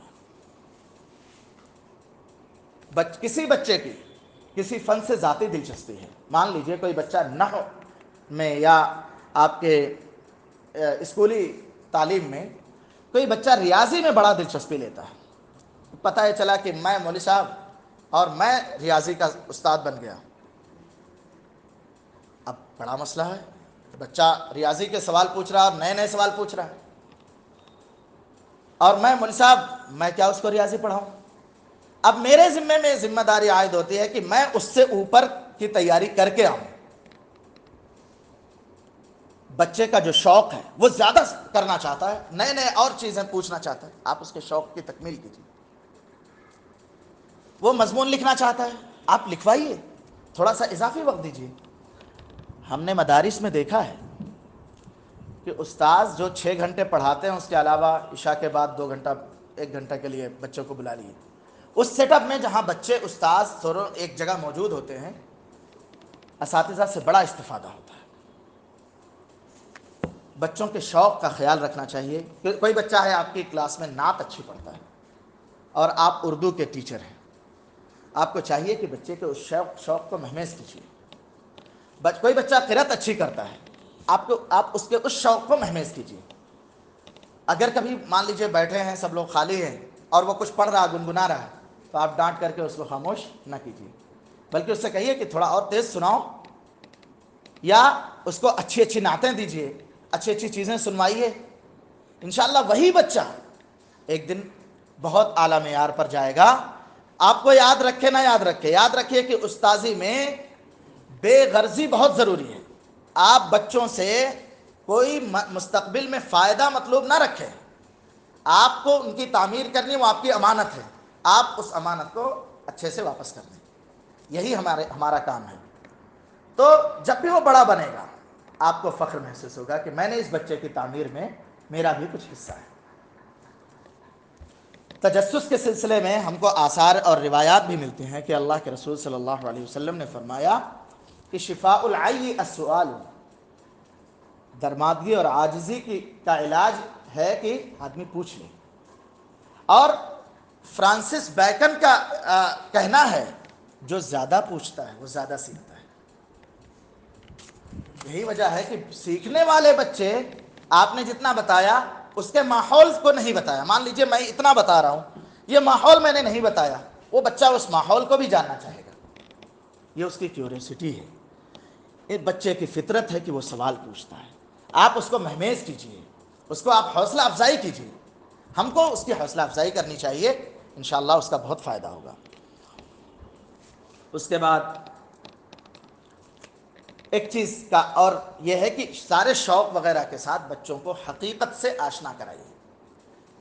کسی بچے کی کسی فن سے ذاتی دلچسپی ہے، مان لیجئے کوئی بچہ نحو میں یا آپ کے اسکولی تعلیم میں کوئی بچہ ریاضی میں بڑا دلچسپی لیتا ہے. پتہ ہے چلا کہ میں مولوی صاحب اور میں ریاضی کا استاد بن گیا. اب بڑا مسئلہ ہے، بچہ ریاضی کے سوال پوچھ رہا اور نئے نئے سوال پوچھ رہا ہے، اور میں مولوی صاحب میں کیا اس کو ریاضی پڑھاؤں. اب میرے ذمے میں ذمہ داری عائد ہوتی ہے کہ میں اس سے اوپر کی تیاری کر کے آؤں. بچے کا جو شوق ہے وہ زیادہ کرنا چاہتا ہے، نئے نئے اور چیزیں پوچھنا چاہتا ہے، آپ اس کے شوق کی تکمیل کیجیے. وہ مضمون لکھنا چاہتا ہے، آپ لکھوائیے، تھوڑا سا اضافی وقت دیجیے. ہم نے مدارس میں دیکھا ہے کہ استاذ جو 6 گھنٹے پڑھاتے ہیں اس کے علاوہ عشاء کے بعد 2 گھنٹہ 1 گھنٹہ کے لیے بچوں کو بلا لیے. اس سیٹ اپ میں جہاں بچے استاذ دونوں ایک جگہ موجود ہوتے ہیں، اساتذہ سے بڑا استفادہ ہوتا ہے. بچوں کے شوق کا خیال رکھنا چاہیے. کوئی بچہ ہے آپ کی کلاس میں نعت اچھی پڑھتا ہے اور آپ اردو کے ٹیچر ہیں، آپ کو چاہیے کہ بچے کے اس شوق کو مہمیز کیجیے. کوئی بچہ قرأت اچھی کرتا ہے، آپ اس کے اس شوق کو مہمیز کیجیے. اگر کبھی مان لیجئے بیٹھے ہیں سب لوگ خالی ہیں اور وہ کچھ پڑھ رہا گنگنا رہا ہے تو آپ ڈانٹ کر کے اس کو خاموش نہ کیجیے، بلکہ اس سے کہیے کہ تھوڑا اور تیز سناؤ، یا اس کو اچھی اچھی نعتیں دیجیے، اچھی اچھی چیزیں سنوائیے. انشاءاللہ وہی بچہ ایک دن بہت اعلیٰ معیار پر جائے گا. آپ کو یاد رکھے نہ یاد رکھے، یاد رکھیے کہ استاذی میں بے غرضی بہت ضروری ہے. آپ بچوں سے کوئی مستقبل میں فائدہ مطلوب نہ رکھیں. آپ کو ان کی تعمیر کرنی، وہ آپ کی امانت ہے. آپ اس امانت کو اچھے سے واپس کر دیں. یہی ہمارا کام ہے. تو جب بھی وہ بڑا بنے گا آپ کو فخر محسوس ہوگا کہ میں نے اس بچے کی تعمیر میں میرا بھی کچھ حصہ ہے. تجسس کے سلسلے میں ہم کو آثار اور روایات بھی ملتے ہیں کہ اللہ کے رسول صلی اللہ علیہ وسلم نے فرمایا کہ شفاء العی السؤال، درمادگی اور عاجزی کا علاج ہے کہ آدمی پوچھ لے. اور فرانسس بیکن کا کہنا ہے جو زیادہ پوچھتا ہے وہ زیادہ سیکھتا ہے. یہی وجہ ہے کہ سیکھنے والے بچے آپ نے جتنا بتایا اس کے ماحول کو نہیں بتایا. مان لیجئے میں اتنا بتا رہا ہوں، یہ ماحول میں نے نہیں بتایا، وہ بچہ اس ماحول کو بھی جاننا چاہے گا. یہ اس کی کیوریوسٹی ہے. ایک بچے کی فطرت ہے کہ وہ سوال پوچھتا ہے. آپ اس کو مہمیز کیجئے، اس کو آپ حوصلہ افزائی کیجئے. ہم کو اس کی حوصلہ افزائی کرنی چاہیے، انشاءاللہ اس کا بہت فائدہ ہوگا. اس کے بعد ایک چیز کا اور یہ ہے کہ سارے شوق وغیرہ کے ساتھ بچوں کو حقیقت سے آشنا کرائیے.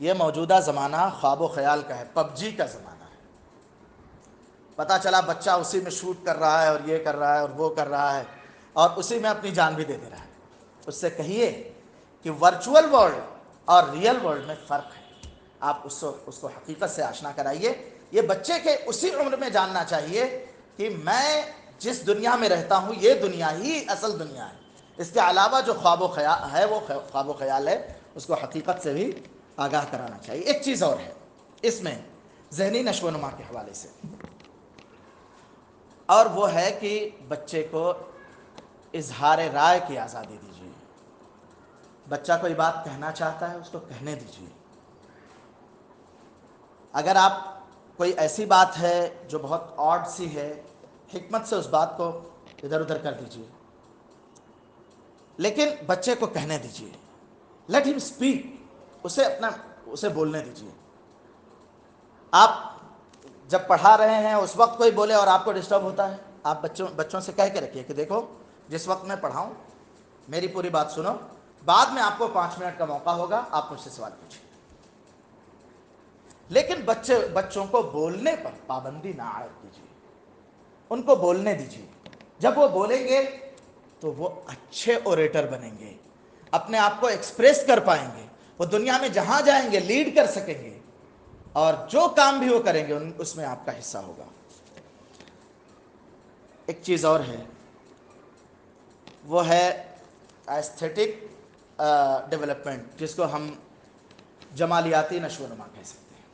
یہ موجودہ زمانہ خواب و خیال کا ہے، پب جی کا زمانہ ہے. پتہ چلا بچہ اسی میں شوٹ کر رہا ہے اور یہ کر رہا ہے اور وہ کر رہا ہے اور اسی میں اپنی جان بھی دے دے رہا ہے. اس سے کہیے کہ ورچوئل ورلڈ اور ریئل ورلڈ میں فرق ہے. آپ اس کو حقیقت سے آشنا کرائیے. یہ بچے کے اسی عمر میں جاننا چاہیے کہ میں جس دنیا میں رہتا ہوں یہ دنیا ہی اصل دنیا ہے. اس کے علاوہ جو خواب و خیال ہے وہ خواب و خیال ہے، اس کو حقیقت سے بھی آگاہ کرانا چاہیے. ایک چیز اور ہے اس میں ذہنی نشو و نما کے حوالے سے، اور وہ ہے کہ بچے کو اظہار رائے کی آزادی دیجیے. بچہ کوئی بات کہنا چاہتا ہے اس کو کہنے دیجیے. اگر آپ کوئی ایسی بات ہے جو بہت آڈ سی ہے، حکمت سے اس بات کو ادھر ادھر کر دیجیے، لیکن بچے کو کہنے دیجیے. لیٹ ہم اسپیک. اسے بولنے دیجیے. آپ جب پڑھا رہے ہیں اس وقت کوئی بولے اور آپ کو ڈسٹرب ہوتا ہے، آپ بچوں سے کہہ کے رکھیے کہ دیکھو جس وقت میں پڑھاؤں میری پوری بات سنو، بعد میں آپ کو 5 منٹ کا موقع ہوگا، آپ مجھ سے سوال پوچھیں. لیکن بچوں کو بولنے پر پابندی نہ عائد کیجیے. ان کو بولنے دیجیے. جب وہ بولیں گے تو وہ اچھے اوریٹر بنیں گے، اپنے آپ کو ایکسپریس کر پائیں گے. وہ دنیا میں جہاں جائیں گے لیڈ کر سکیں گے، اور جو کام بھی وہ کریں گے اس میں آپ کا حصہ ہوگا. ایک چیز اور ہے، وہ ہے ایستھیٹک ڈیولپمنٹ، جس کو ہم جمالیاتی نشو و نما کہہ سکتے ہیں.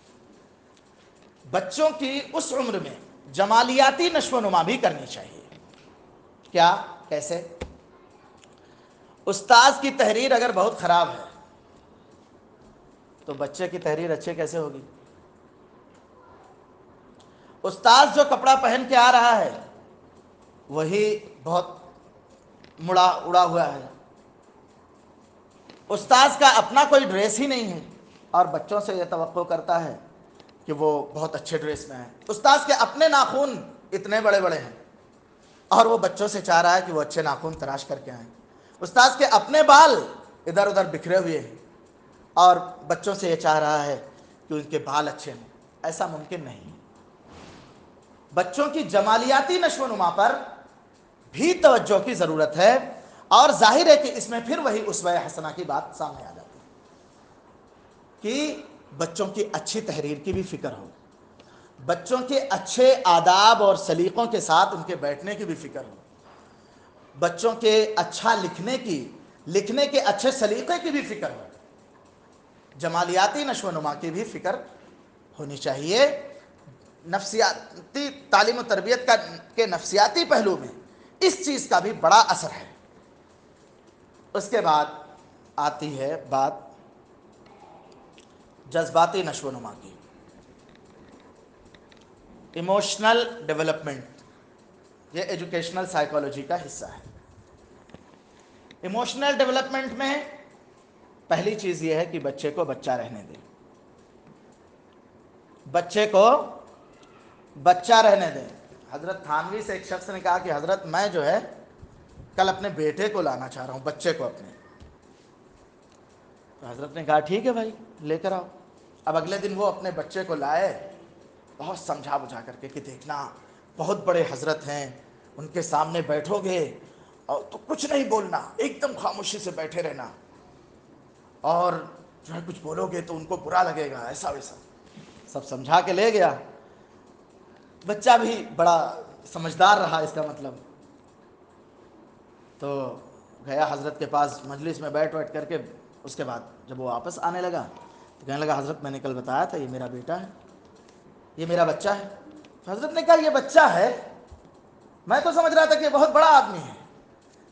بچوں کی اس عمر میں جمالیاتی نشو و نما بھی کرنی چاہیے. کیا؟ کیسے؟ استاذ کی تحریر اگر بہت خراب ہے تو بچے کی تحریر اچھے کیسے ہوگی؟ استاذ جو کپڑا پہن کے آ رہا ہے وہی بہت مڑا اڑا ہوا ہے. استاذ کا اپنا کوئی ڈریس ہی نہیں ہے اور بچوں سے یہ توقع کرتا ہے کہ وہ بہت اچھے ڈریس میں ہیں. استاذ کے اپنے ناخن اتنے بڑے بڑے ہیں اور وہ بچوں سے چاہ رہا ہے کہ وہ اچھے ناخن تراش کر کے آئیں. استاذ کے اپنے بال ادھر ادھر بکھرے ہوئے ہیں اور بچوں سے یہ چاہ رہا ہے کہ ان کے بال اچھے ہوں. ایسا ممکن نہیں ہے. بچوں کی جمالیاتی نشو و نما پر بھی توجہ کی ضرورت ہے، اور ظاہر ہے کہ اس میں پھر وہی اسوہ حسنہ کی بات سامنے آ جاتی ہے کہ بچوں کی اچھی تحریر کی بھی فکر ہو، بچوں کے اچھے آداب اور سلیقوں کے ساتھ ان کے بیٹھنے کی بھی فکر ہو، بچوں کے اچھا لکھنے کے اچھے سلیقے کی بھی فکر ہو. جمالیاتی نشو و نما کی بھی فکر ہونی چاہیے. نفسیاتی تعلیم و تربیت کے نفسیاتی پہلو میں اس چیز کا بھی بڑا اثر ہے. اس کے بعد آتی ہے بات جذباتی نشو و نما کی. ایموشنل ڈیولپمنٹ یہ ایجوکیشنل سائیکالوجی کا حصہ ہے. ایموشنل ڈیولپمنٹ میں پہلی چیز یہ ہے کہ بچے کو بچہ رہنے دیں. بچے کو بچہ رہنے دیں. حضرت تھانوی سے ایک شخص نے کہا کہ حضرت میں جو ہے کل اپنے بیٹے کو لانا چاہ رہا ہوں، بچے کو اپنے. تو حضرت نے کہا ٹھیک ہے بھائی لے کر آؤ. اب اگلے دن وہ اپنے بچے کو لائے، بہت سمجھا بجھا کر کے کہ دیکھنا بہت بڑے حضرت ہیں، ان کے سامنے بیٹھو گے اور تو کچھ نہیں بولنا، ایک دم خاموشی سے بیٹھے رہنا، اور جو ہے کچھ بولو گے تو ان کو برا لگے گا، ایسا ویسا سب سمجھا کے لے گیا. بچہ بھی بڑا سمجھدار رہا اس کا مطلب. تو گیا حضرت کے پاس، مجلس میں بیٹھ کر کے اس کے بعد جب وہ واپس آنے لگا تو کہنے لگا حضرت میں نے کل بتایا تھا یہ میرا بیٹا ہے، یہ میرا بچہ ہے. تو حضرت نے کہا یہ بچہ ہے؟ میں تو سمجھ رہا تھا کہ یہ بہت بڑا آدمی ہے.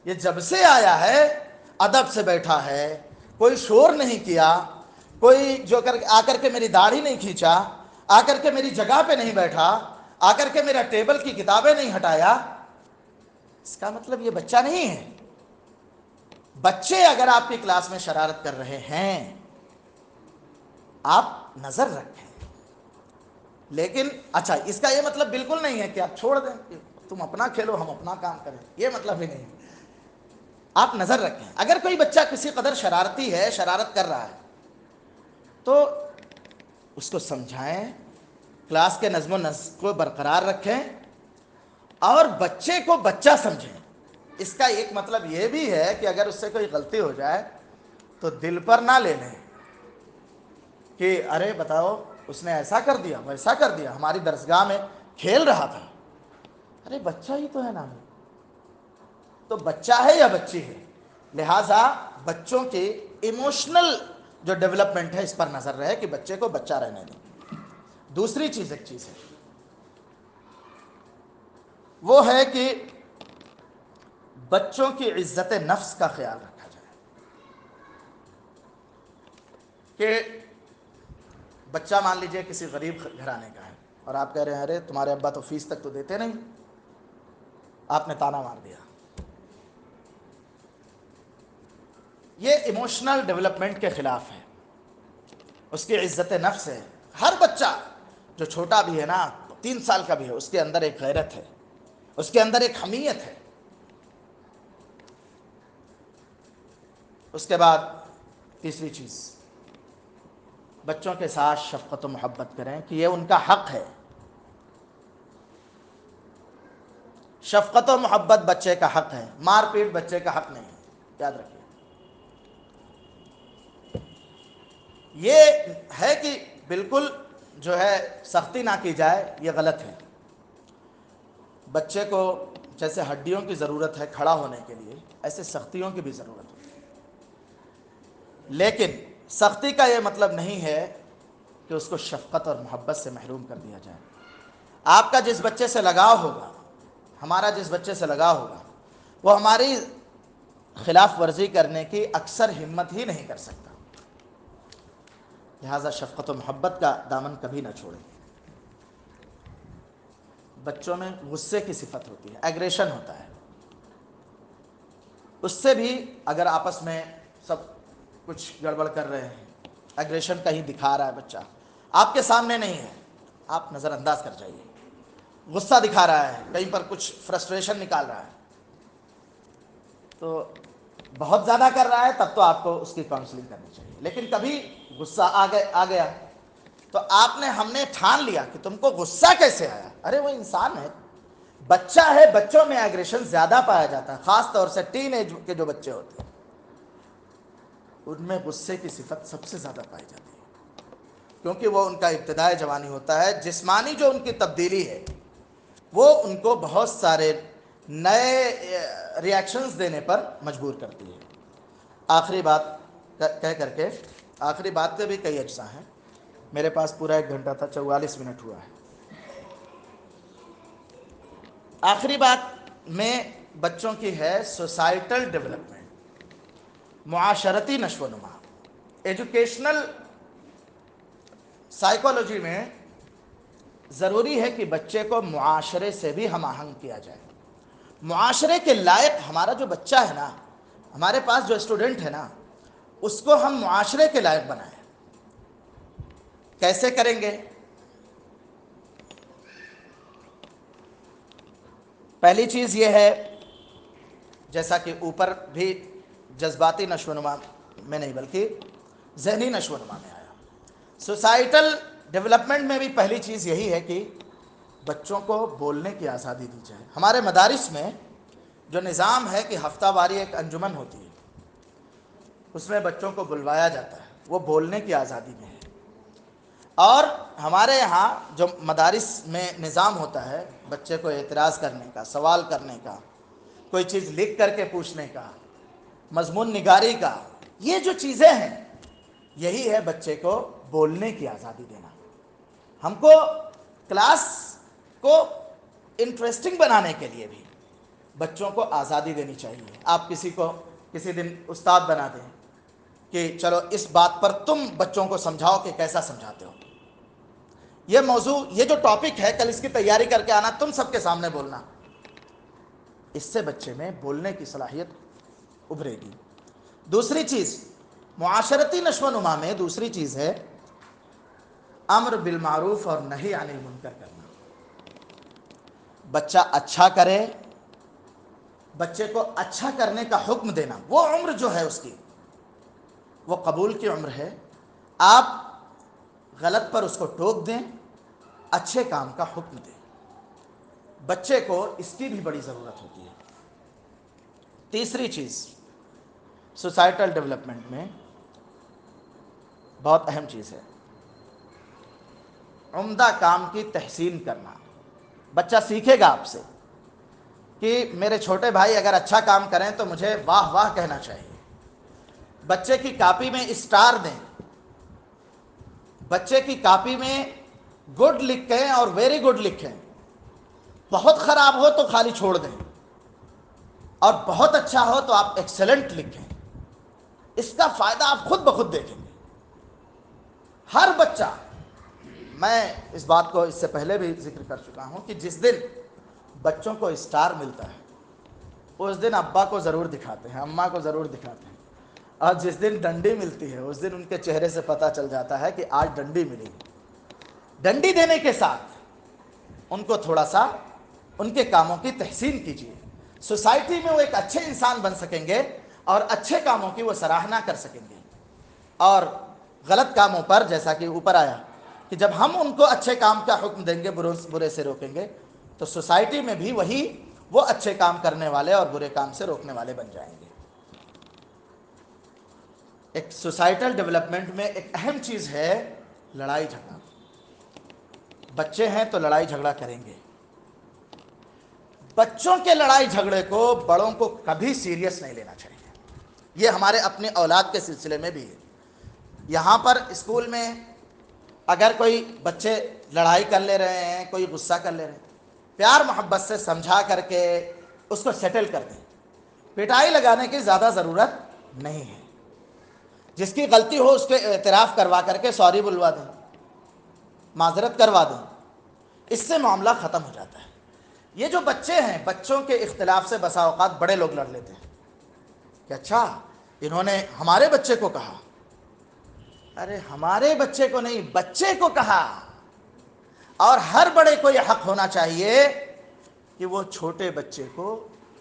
یہ جب سے آیا ہے ادب سے بیٹھا ہے، کوئی شور نہیں کیا، کوئی جو آ کر کے میری داڑھی نہیں کھینچا، آ کر کے میری جگہ پہ نہیں بیٹھا، آ کر کے میرا ٹیبل کی کتابیں نہیں ہٹایا. اس کا مطلب یہ بچہ نہیں ہے. بچے اگر آپ کی کلاس میں شرارت کر رہے ہیں آپ نظر رکھیں، لیکن اچھا اس کا یہ مطلب بالکل نہیں ہے کہ آپ چھوڑ دیں کہ تم اپنا کھیلو ہم اپنا کام کریں، یہ مطلب ہی نہیں ہے. آپ نظر رکھیں. اگر کوئی بچہ کسی قدر شرارتی ہے، شرارت کر رہا ہے، تو اس کو سمجھائیں، کلاس کے نظم و نسق کو برقرار رکھیں اور بچے کو بچہ سمجھیں. اس کا ایک مطلب یہ بھی ہے کہ اگر اس سے کوئی غلطی ہو جائے تو دل پر نہ لے لیں کہ ارے بتاؤ اس نے ایسا کر دیا ویسا کر دیا، ہماری درسگاہ میں کھیل رہا تھا. ارے بچہ ہی تو ہے نا، تو بچہ ہے یا بچی ہے، لہٰذا بچوں کی ایموشنل جو ڈیولپمنٹ ہے اس پر نظر رہے کہ بچے کو بچہ رہنے دیں. دوسری چیز ایک چیز ہے وہ ہے کہ بچوں کی عزت نفس کا خیال رکھا جائے. کہ بچہ مان لیجئے کسی غریب گھرانے کا ہے اور آپ کہہ رہے ہیں ارے تمہارے ابا تو فیس تک تو دیتے نہیں، آپ نے تانا مار دیا. یہ ایموشنل ڈیولپمنٹ کے خلاف ہے، اس کی عزت نفس ہے. ہر بچہ جو چھوٹا بھی ہے نا، 3 سال کا بھی ہے، اس کے اندر ایک غیرت ہے، اس کے اندر ایک حمیت ہے. اس کے بعد تیسری چیز، بچوں کے ساتھ شفقت و محبت کریں کہ یہ ان کا حق ہے. شفقت و محبت بچے کا حق ہے، مار پیٹ بچے کا حق نہیں ہے، یاد رکھیے. یہ ہے کہ بالکل جو ہے سختی نہ کی جائے، یہ غلط ہے. بچے کو جیسے ہڈیوں کی ضرورت ہے کھڑا ہونے کے لیے، ایسے سختیوں کی بھی ضرورت ہے. لیکن سختی کا یہ مطلب نہیں ہے کہ اس کو شفقت اور محبت سے محروم کر دیا جائے. آپ کا جس بچے سے لگاؤ ہوگا، ہمارا جس بچے سے لگاؤ ہوگا، وہ ہماری خلاف ورزی کرنے کی اکثر ہمت ہی نہیں کر سکتا. لہذا شفقت و محبت کا دامن کبھی نہ چھوڑیں. بچوں میں غصے کی صفت ہوتی ہے، ایگریشن ہوتا ہے. اس سے بھی اگر آپس میں سب کچھ گڑبڑ کر رہے ہیں، ایگریشن کہیں دکھا رہا ہے بچہ، آپ کے سامنے نہیں ہے، آپ نظر انداز کر جائیے. غصہ دکھا رہا ہے، کہیں پر کچھ فرسٹریشن نکال رہا ہے، تو بہت زیادہ کر رہا ہے تب تو آپ کو اس کی کاؤنسلنگ کرنی چاہیے. لیکن کبھی غصہ آ گیا تو ہم نے ٹھان لیا کہ تم کو غصہ کیسے آیا، ارے وہ انسان ہے، بچہ ہے. بچوں میں ایگریشن زیادہ پایا جاتا ہے، خاص طور سے ٹین ایج کے جو بچے ہوتے ہیں ان میں غصے کی صفت سب سے زیادہ پائی جاتی ہے، کیونکہ وہ ان کا ابتدائی جوانی ہوتا ہے. جسمانی جو ان کی تبدیلی ہے وہ ان کو بہت سارے نئے ریاکشنز دینے پر مجبور کرتی ہے. آخری بات کہہ کر کے، آخری بات کے بھی کئی اجزاء ہیں، میرے پاس پورا 1 گھنٹہ تھا، 44 منٹ ہوا ہے. آخری بات میں بچوں کی ہے سوسائٹل ڈیولپمنٹ، معاشرتی نشو و نما. ایجوکیشنل سائیکالوجی میں ضروری ہے کہ بچے کو معاشرے سے بھی ہم آہنگ کیا جائے. معاشرے کے لائق ہمارا جو بچہ ہے نا، ہمارے پاس جو اسٹوڈنٹ ہے نا، اس کو ہم معاشرے کے لائق بنائیں. کیسے کریں گے؟ پہلی چیز یہ ہے، جیسا کہ اوپر بھی جذباتی نشو و نما میں نہیں بلکہ ذہنی نشو و نما میں آیا، سوسائٹل ڈیولپمنٹ میں بھی پہلی چیز یہی ہے کہ بچوں کو بولنے کی آزادی دی جائے۔ ہمارے مدارس میں جو نظام ہے کہ ہفتہ واری ایک انجمن ہوتی ہے، اس میں بچوں کو بلوایا جاتا ہے، وہ بولنے کی آزادی میں ہے۔ اور ہمارے یہاں جو مدارس میں نظام ہوتا ہے بچے کو اعتراض کرنے کا، سوال کرنے کا، کوئی چیز لکھ کر کے پوچھنے کا، مضمون نگاری کا، یہ جو چیزیں ہیں یہی ہے بچے کو بولنے کی آزادی دینا۔ ہم کو کلاس کو انٹرسٹنگ بنانے کے لیے بھی بچوں کو آزادی دینی چاہیے۔ آپ کسی کو کسی دن استاد بنا دیں کہ چلو اس بات پر تم بچوں کو سمجھاؤ کہ کیسا سمجھاتے ہو، یہ موضوع، یہ جو ٹاپک ہے کل اس کی تیاری کر کے آنا، تم سب کے سامنے بولنا، اس سے بچے میں بولنے کی صلاحیت ابھرے گی۔ دوسری چیز معاشرتی نشو و نما میں دوسری چیز ہے امر بالمعروف اور نہی عن المنکر کرنا۔ بچہ اچھا کرے، بچے کو اچھا کرنے کا حکم دینا، وہ عمر جو ہے اس کی وہ قبول کی عمر ہے۔ آپ غلط پر اس کو ٹوک دیں، اچھے کام کا حکم دیں، بچے کو اس کی بھی بڑی ضرورت ہوتی ہے۔ تیسری چیز سوسائٹل ڈیولپمنٹ میں بہت اہم چیز ہے، عمدہ کام کی تحسین کرنا۔ بچہ سیکھے گا آپ سے کہ میرے چھوٹے بھائی اگر اچھا کام کریں تو مجھے واہ واہ کہنا چاہیے۔ بچے کی کاپی میں اسٹار دیں، بچے کی کاپی میں گڈ لکھیں اور ویری گڈ لکھیں، بہت خراب ہو تو خالی چھوڑ دیں، اور بہت اچھا ہو تو آپ ایکسلنٹ لکھیں۔ اس کا فائدہ آپ خود بخود دیکھیں گے۔ ہر بچہ، میں اس بات کو اس سے پہلے بھی ذکر کر چکا ہوں کہ جس دن بچوں کو اسٹار ملتا ہے اس دن ابا کو ضرور دکھاتے ہیں، اماں کو ضرور دکھاتے ہیں، اور جس دن ڈنڈی ملتی ہے اس دن ان کے چہرے سے پتہ چل جاتا ہے کہ آج ڈنڈی ملی۔ ڈنڈی دینے کے ساتھ ان کو تھوڑا سا ان کے کاموں کی تحسین کیجیے، سوسائٹی میں وہ ایک اچھے انسان بن سکیں گے اور اچھے کاموں کی وہ سراہنا کر سکیں گے۔ اور غلط کاموں پر جیسا کہ اوپر آیا کہ جب ہم ان کو اچھے کام کا حکم دیں گے، برے سے روکیں گے، تو سوسائٹی میں بھی وہی وہ اچھے کام کرنے والے اور برے کام سے روکنے والے بن جائیں گے۔ ایک سوسائٹل ڈیولپمنٹ میں ایک اہم چیز ہے لڑائی جھگڑا۔ بچے ہیں تو لڑائی جھگڑا کریں گے، بچوں کے لڑائی جھگڑے کو بڑوں کو کبھی سیریس نہیں لینا چاہیے۔ یہ ہمارے اپنی اولاد کے سلسلے میں بھی ہے۔ یہاں پر اسکول میں اگر کوئی بچے لڑائی کر لے رہے ہیں، کوئی غصہ کر لے رہے ہیں، پیار محبت سے سمجھا کر کے اس کو سیٹل کر دیں، پٹائی لگانے کی زیادہ ضرورت نہیں ہے۔ جس کی غلطی ہو اس کے اعتراف کروا کر کے سوری بلوا دیں، معذرت کروا دیں، اس سے معاملہ ختم ہو جاتا ہے۔ یہ جو بچے ہیں، بچوں کے اختلاف سے بسا اوقات بڑے لوگ لڑ لیتے ہیں کہ اچھا انہوں نے ہمارے بچے کو کہا۔ ارے ہمارے بچے کو نہیں، بچے کو کہا۔ اور ہر بڑے کو یہ حق ہونا چاہیے کہ وہ چھوٹے بچے کو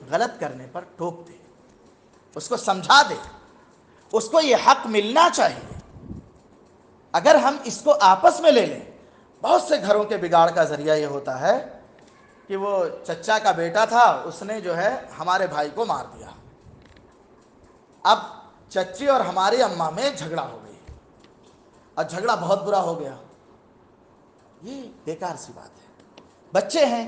غلط کرنے پر ٹوک دے، اس کو سمجھا دے، اس کو یہ حق ملنا چاہیے۔ اگر ہم اس کو آپس میں لے لیں، بہت سے گھروں کے بگاڑ کا ذریعہ یہ ہوتا ہے کہ وہ چچا کا بیٹا تھا، اس نے جو ہے ہمارے بھائی کو مار دیا، اب چچی اور ہماری اماں میں جھگڑا ہو گئی اور جھگڑا بہت برا ہو گیا۔ یہ بیکار سی بات ہے۔ بچے ہیں،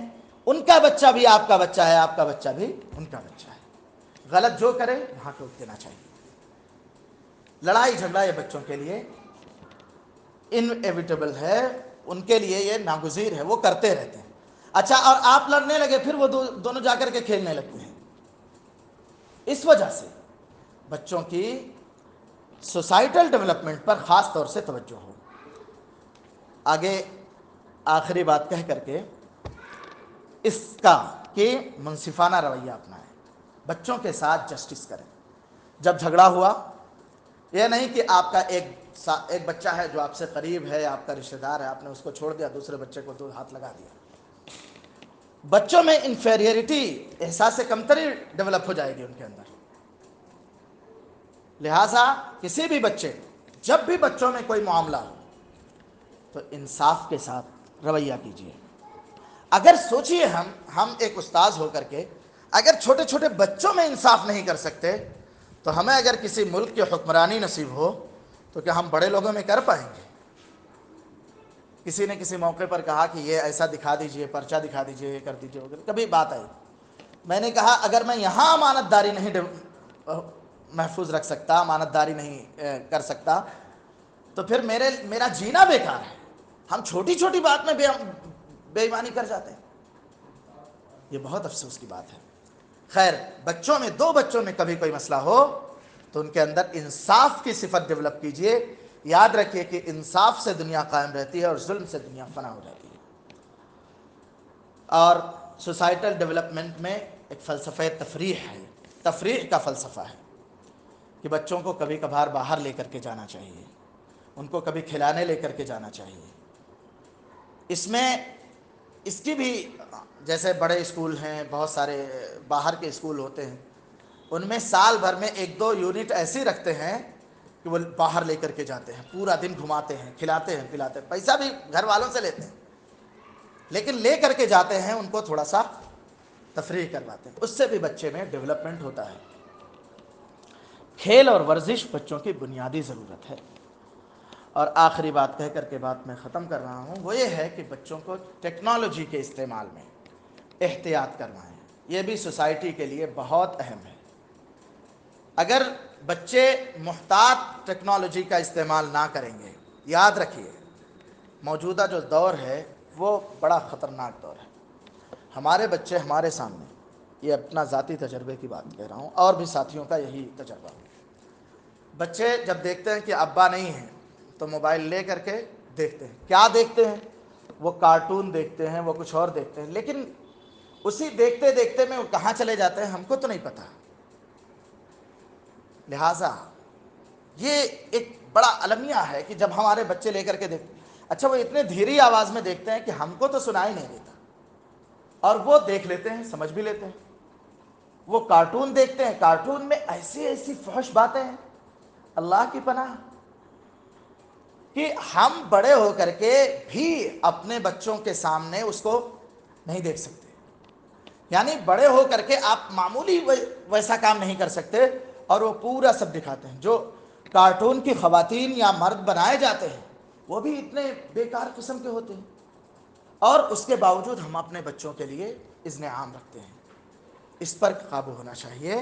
ان کا بچہ بھی آپ کا بچہ ہے، آپ کا بچہ بھی ان کا بچہ ہے، غلط جو کرے وہاں ٹوک دینا چاہیے۔ لڑائی جھگڑا یہ بچوں کے لیے انیویٹیبل ہے، ان کے لیے یہ ناگزیر ہے، وہ کرتے رہتے ہیں۔ اچھا، اور آپ لڑنے لگے پھر وہ دونوں جا کر کے کھیلنے لگتے ہیں۔ اس وجہ سے بچوں کی سوسائٹل ڈیولپمنٹ پر خاص طور سے توجہ ہو۔ آگے آخری بات کہہ کر کے اس کا کہ منصفانہ رویہ اپنائیں، بچوں کے ساتھ جسٹس کریں۔ جب جھگڑا ہوا، یہ نہیں کہ آپ کا ایک بچہ ہے جو آپ سے قریب ہے، آپ کا رشتہ دار ہے، آپ نے اس کو چھوڑ دیا، دوسرے بچے کو تو ہاتھ لگا دیا۔ بچوں میں انفیریئرٹی، احساس کمتری ڈیولپ ہو جائے گی ان کے اندر. لہٰذا کسی بھی بچے، جب بھی بچوں میں کوئی معاملہ ہو تو انصاف کے ساتھ رویہ کیجیے. اگر سوچئے ہم ایک استاذ ہو کر کے اگر چھوٹے چھوٹے بچوں میں انصاف نہیں کر سکتے تو ہمیں اگر کسی ملک کی حکمرانی نصیب ہو تو کیا ہم بڑے لوگوں میں کر پائیں گے؟ کسی نے کسی موقع پر کہا کہ یہ ایسا دکھا دیجئے، پرچہ دکھا دیجئے، یہ کر دیجئے وغیرہ. کبھی بات آئی، میں نے کہا اگر میں یہاں امانت داری نہیں محفوظ رکھ سکتا، امانت داری نہیں کر سکتا تو پھر میرا جینا بیکار ہے. ہم چھوٹی چھوٹی بات میں بے ایمانی کر جاتے ہیں. یہ بہت افسوس کی بات ہے. خیر، بچوں میں، دو بچوں میں کبھی کوئی مسئلہ ہو تو ان کے اندر انصاف کی صفت ڈیولپ کیجئے. یاد رکھیے کہ انصاف سے دنیا قائم رہتی ہے اور ظلم سے دنیا فنا ہو جاتی ہے. اور سوسائٹل ڈیولپمنٹ میں ایک فلسفہ تفریح ہے، تفریح کا فلسفہ ہے کہ بچوں کو کبھی کبھار باہر لے کر کے جانا چاہیے، ان کو کبھی کھلانے لے کر کے جانا چاہیے. اس میں اس کی بھی، جیسے بڑے اسکول ہیں، بہت سارے باہر کے اسکول ہوتے ہیں، ان میں سال بھر میں 1-2 یونٹ ایسے رکھتے ہیں کہ وہ باہر لے کر کے جاتے ہیں، پورا دن گھماتے ہیں، کھلاتے ہیں، پلاتے ہیں، پیسہ بھی گھر والوں سے لیتے ہیں لیکن لے کر کے جاتے ہیں، ان کو تھوڑا سا تفریح کرواتے ہیں. اس سے بھی بچے میں ڈیولپمنٹ ہوتا ہے. کھیل اور ورزش بچوں کی بنیادی ضرورت ہے. اور آخری بات کہہ کر کے بات میں ختم کر رہا ہوں، وہ یہ ہے کہ بچوں کو ٹیکنالوجی کے استعمال میں احتیاط کروائیں. یہ بھی سوسائٹی کے لیے بہت اہم ہے. اگر بچے محتاط ٹیکنالوجی کا استعمال نہ کریں گے، یاد رکھیے موجودہ جو دور ہے وہ بڑا خطرناک دور ہے. ہمارے بچے ہمارے سامنے، یہ اپنا ذاتی تجربے کی بات کہہ رہا ہوں اور بھی ساتھیوں کا یہی تجربہ. بچے جب دیکھتے ہیں کہ ابا نہیں ہیں تو موبائل لے کر کے دیکھتے ہیں. کیا دیکھتے ہیں؟ وہ کارٹون دیکھتے ہیں، وہ کچھ اور دیکھتے ہیں، لیکن اسی دیکھتے دیکھتے میں وہ کہاں چلے جاتے ہیں ہم کو تو نہیں پتا. لہٰذا یہ ایک بڑا المیہ ہے کہ جب ہمارے بچے لے کر کے دیکھتے ہیں، اچھا وہ اتنے دھیری آواز میں دیکھتے ہیں کہ ہم کو تو سنائی نہیں دیتا اور وہ دیکھ لیتے ہیں، سمجھ بھی لیتے ہیں. وہ کارٹون دیکھتے ہیں، کارٹون میں ایسی ایسی فحش باتیں ہیں، اللہ کی پناہ، کہ ہم بڑے ہو کر کے بھی اپنے بچوں کے سامنے اس کو نہیں دیکھ سکتے. یعنی بڑے ہو کر کے آپ معمولی ویسا کام نہیں کر سکتے اور وہ پورا سب دکھاتے ہیں. جو کارٹون کی خواتین یا مرد بنائے جاتے ہیں وہ بھی اتنے بیکار قسم کے ہوتے ہیں اور اس کے باوجود ہم اپنے بچوں کے لیے اذن عام رکھتے ہیں. اس پر قابو ہونا چاہیے.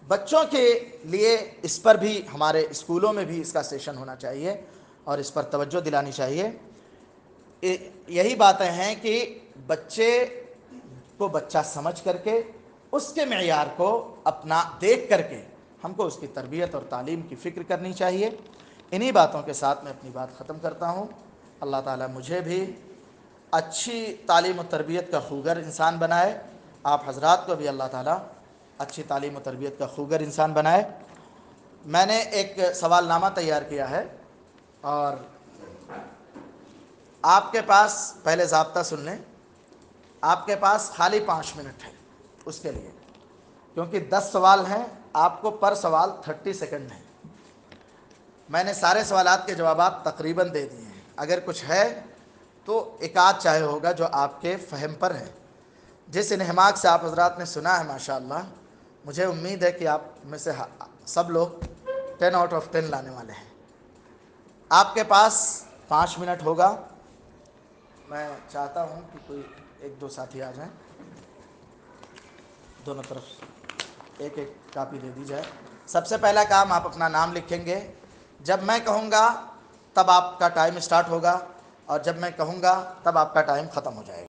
بچوں کے لیے اس پر بھی ہمارے اسکولوں میں بھی اس کا سیشن ہونا چاہیے اور اس پر توجہ دلانی چاہیے. یہی باتیں ہیں کہ بچے کو بچہ سمجھ کر کے اس کے معیار کو اپنا دیکھ کر کے ہم کو اس کی تربیت اور تعلیم کی فکر کرنی چاہیے. انہی باتوں کے ساتھ میں اپنی بات ختم کرتا ہوں. اللہ تعالیٰ مجھے بھی اچھی تعلیم و تربیت کا خوگر انسان بنائے، آپ حضرات کو بھی اللہ تعالیٰ اچھی تعلیم و تربیت کا خوگر انسان بنائے. میں نے ایک سوال نامہ تیار کیا ہے اور آپ کے پاس، پہلے ضابطہ سن لیں، آپ کے پاس خالی 5 منٹ ہے اس کے لیے، کیونکہ 10 سوال ہیں، آپ کو پر سوال 30 سیکنڈ ہیں. میں نے سارے سوالات کے جوابات تقریباً دے دیے ہیں. اگر کچھ ہے تو ایک آدھ چاہے ہوگا جو آپ کے فہم پر ہے. جس انہماک سے آپ حضرات نے سنا ہے ماشاءاللہ، مجھے امید ہے کہ آپ میں سے سب لوگ 10 آؤٹ آف 10 لانے والے ہیں. آپ کے پاس 5 منٹ ہوگا. میں چاہتا ہوں کہ کوئی 1-2 ساتھی آ جائیں، دونوں طرف ایک ایک کاپی دے دی جائے. سب سے پہلا کام، آپ اپنا نام لکھیں گے. جب میں کہوں گا تب آپ کا ٹائم سٹارٹ ہوگا اور جب میں کہوں گا تب آپ کا ٹائم ختم ہو جائے گا.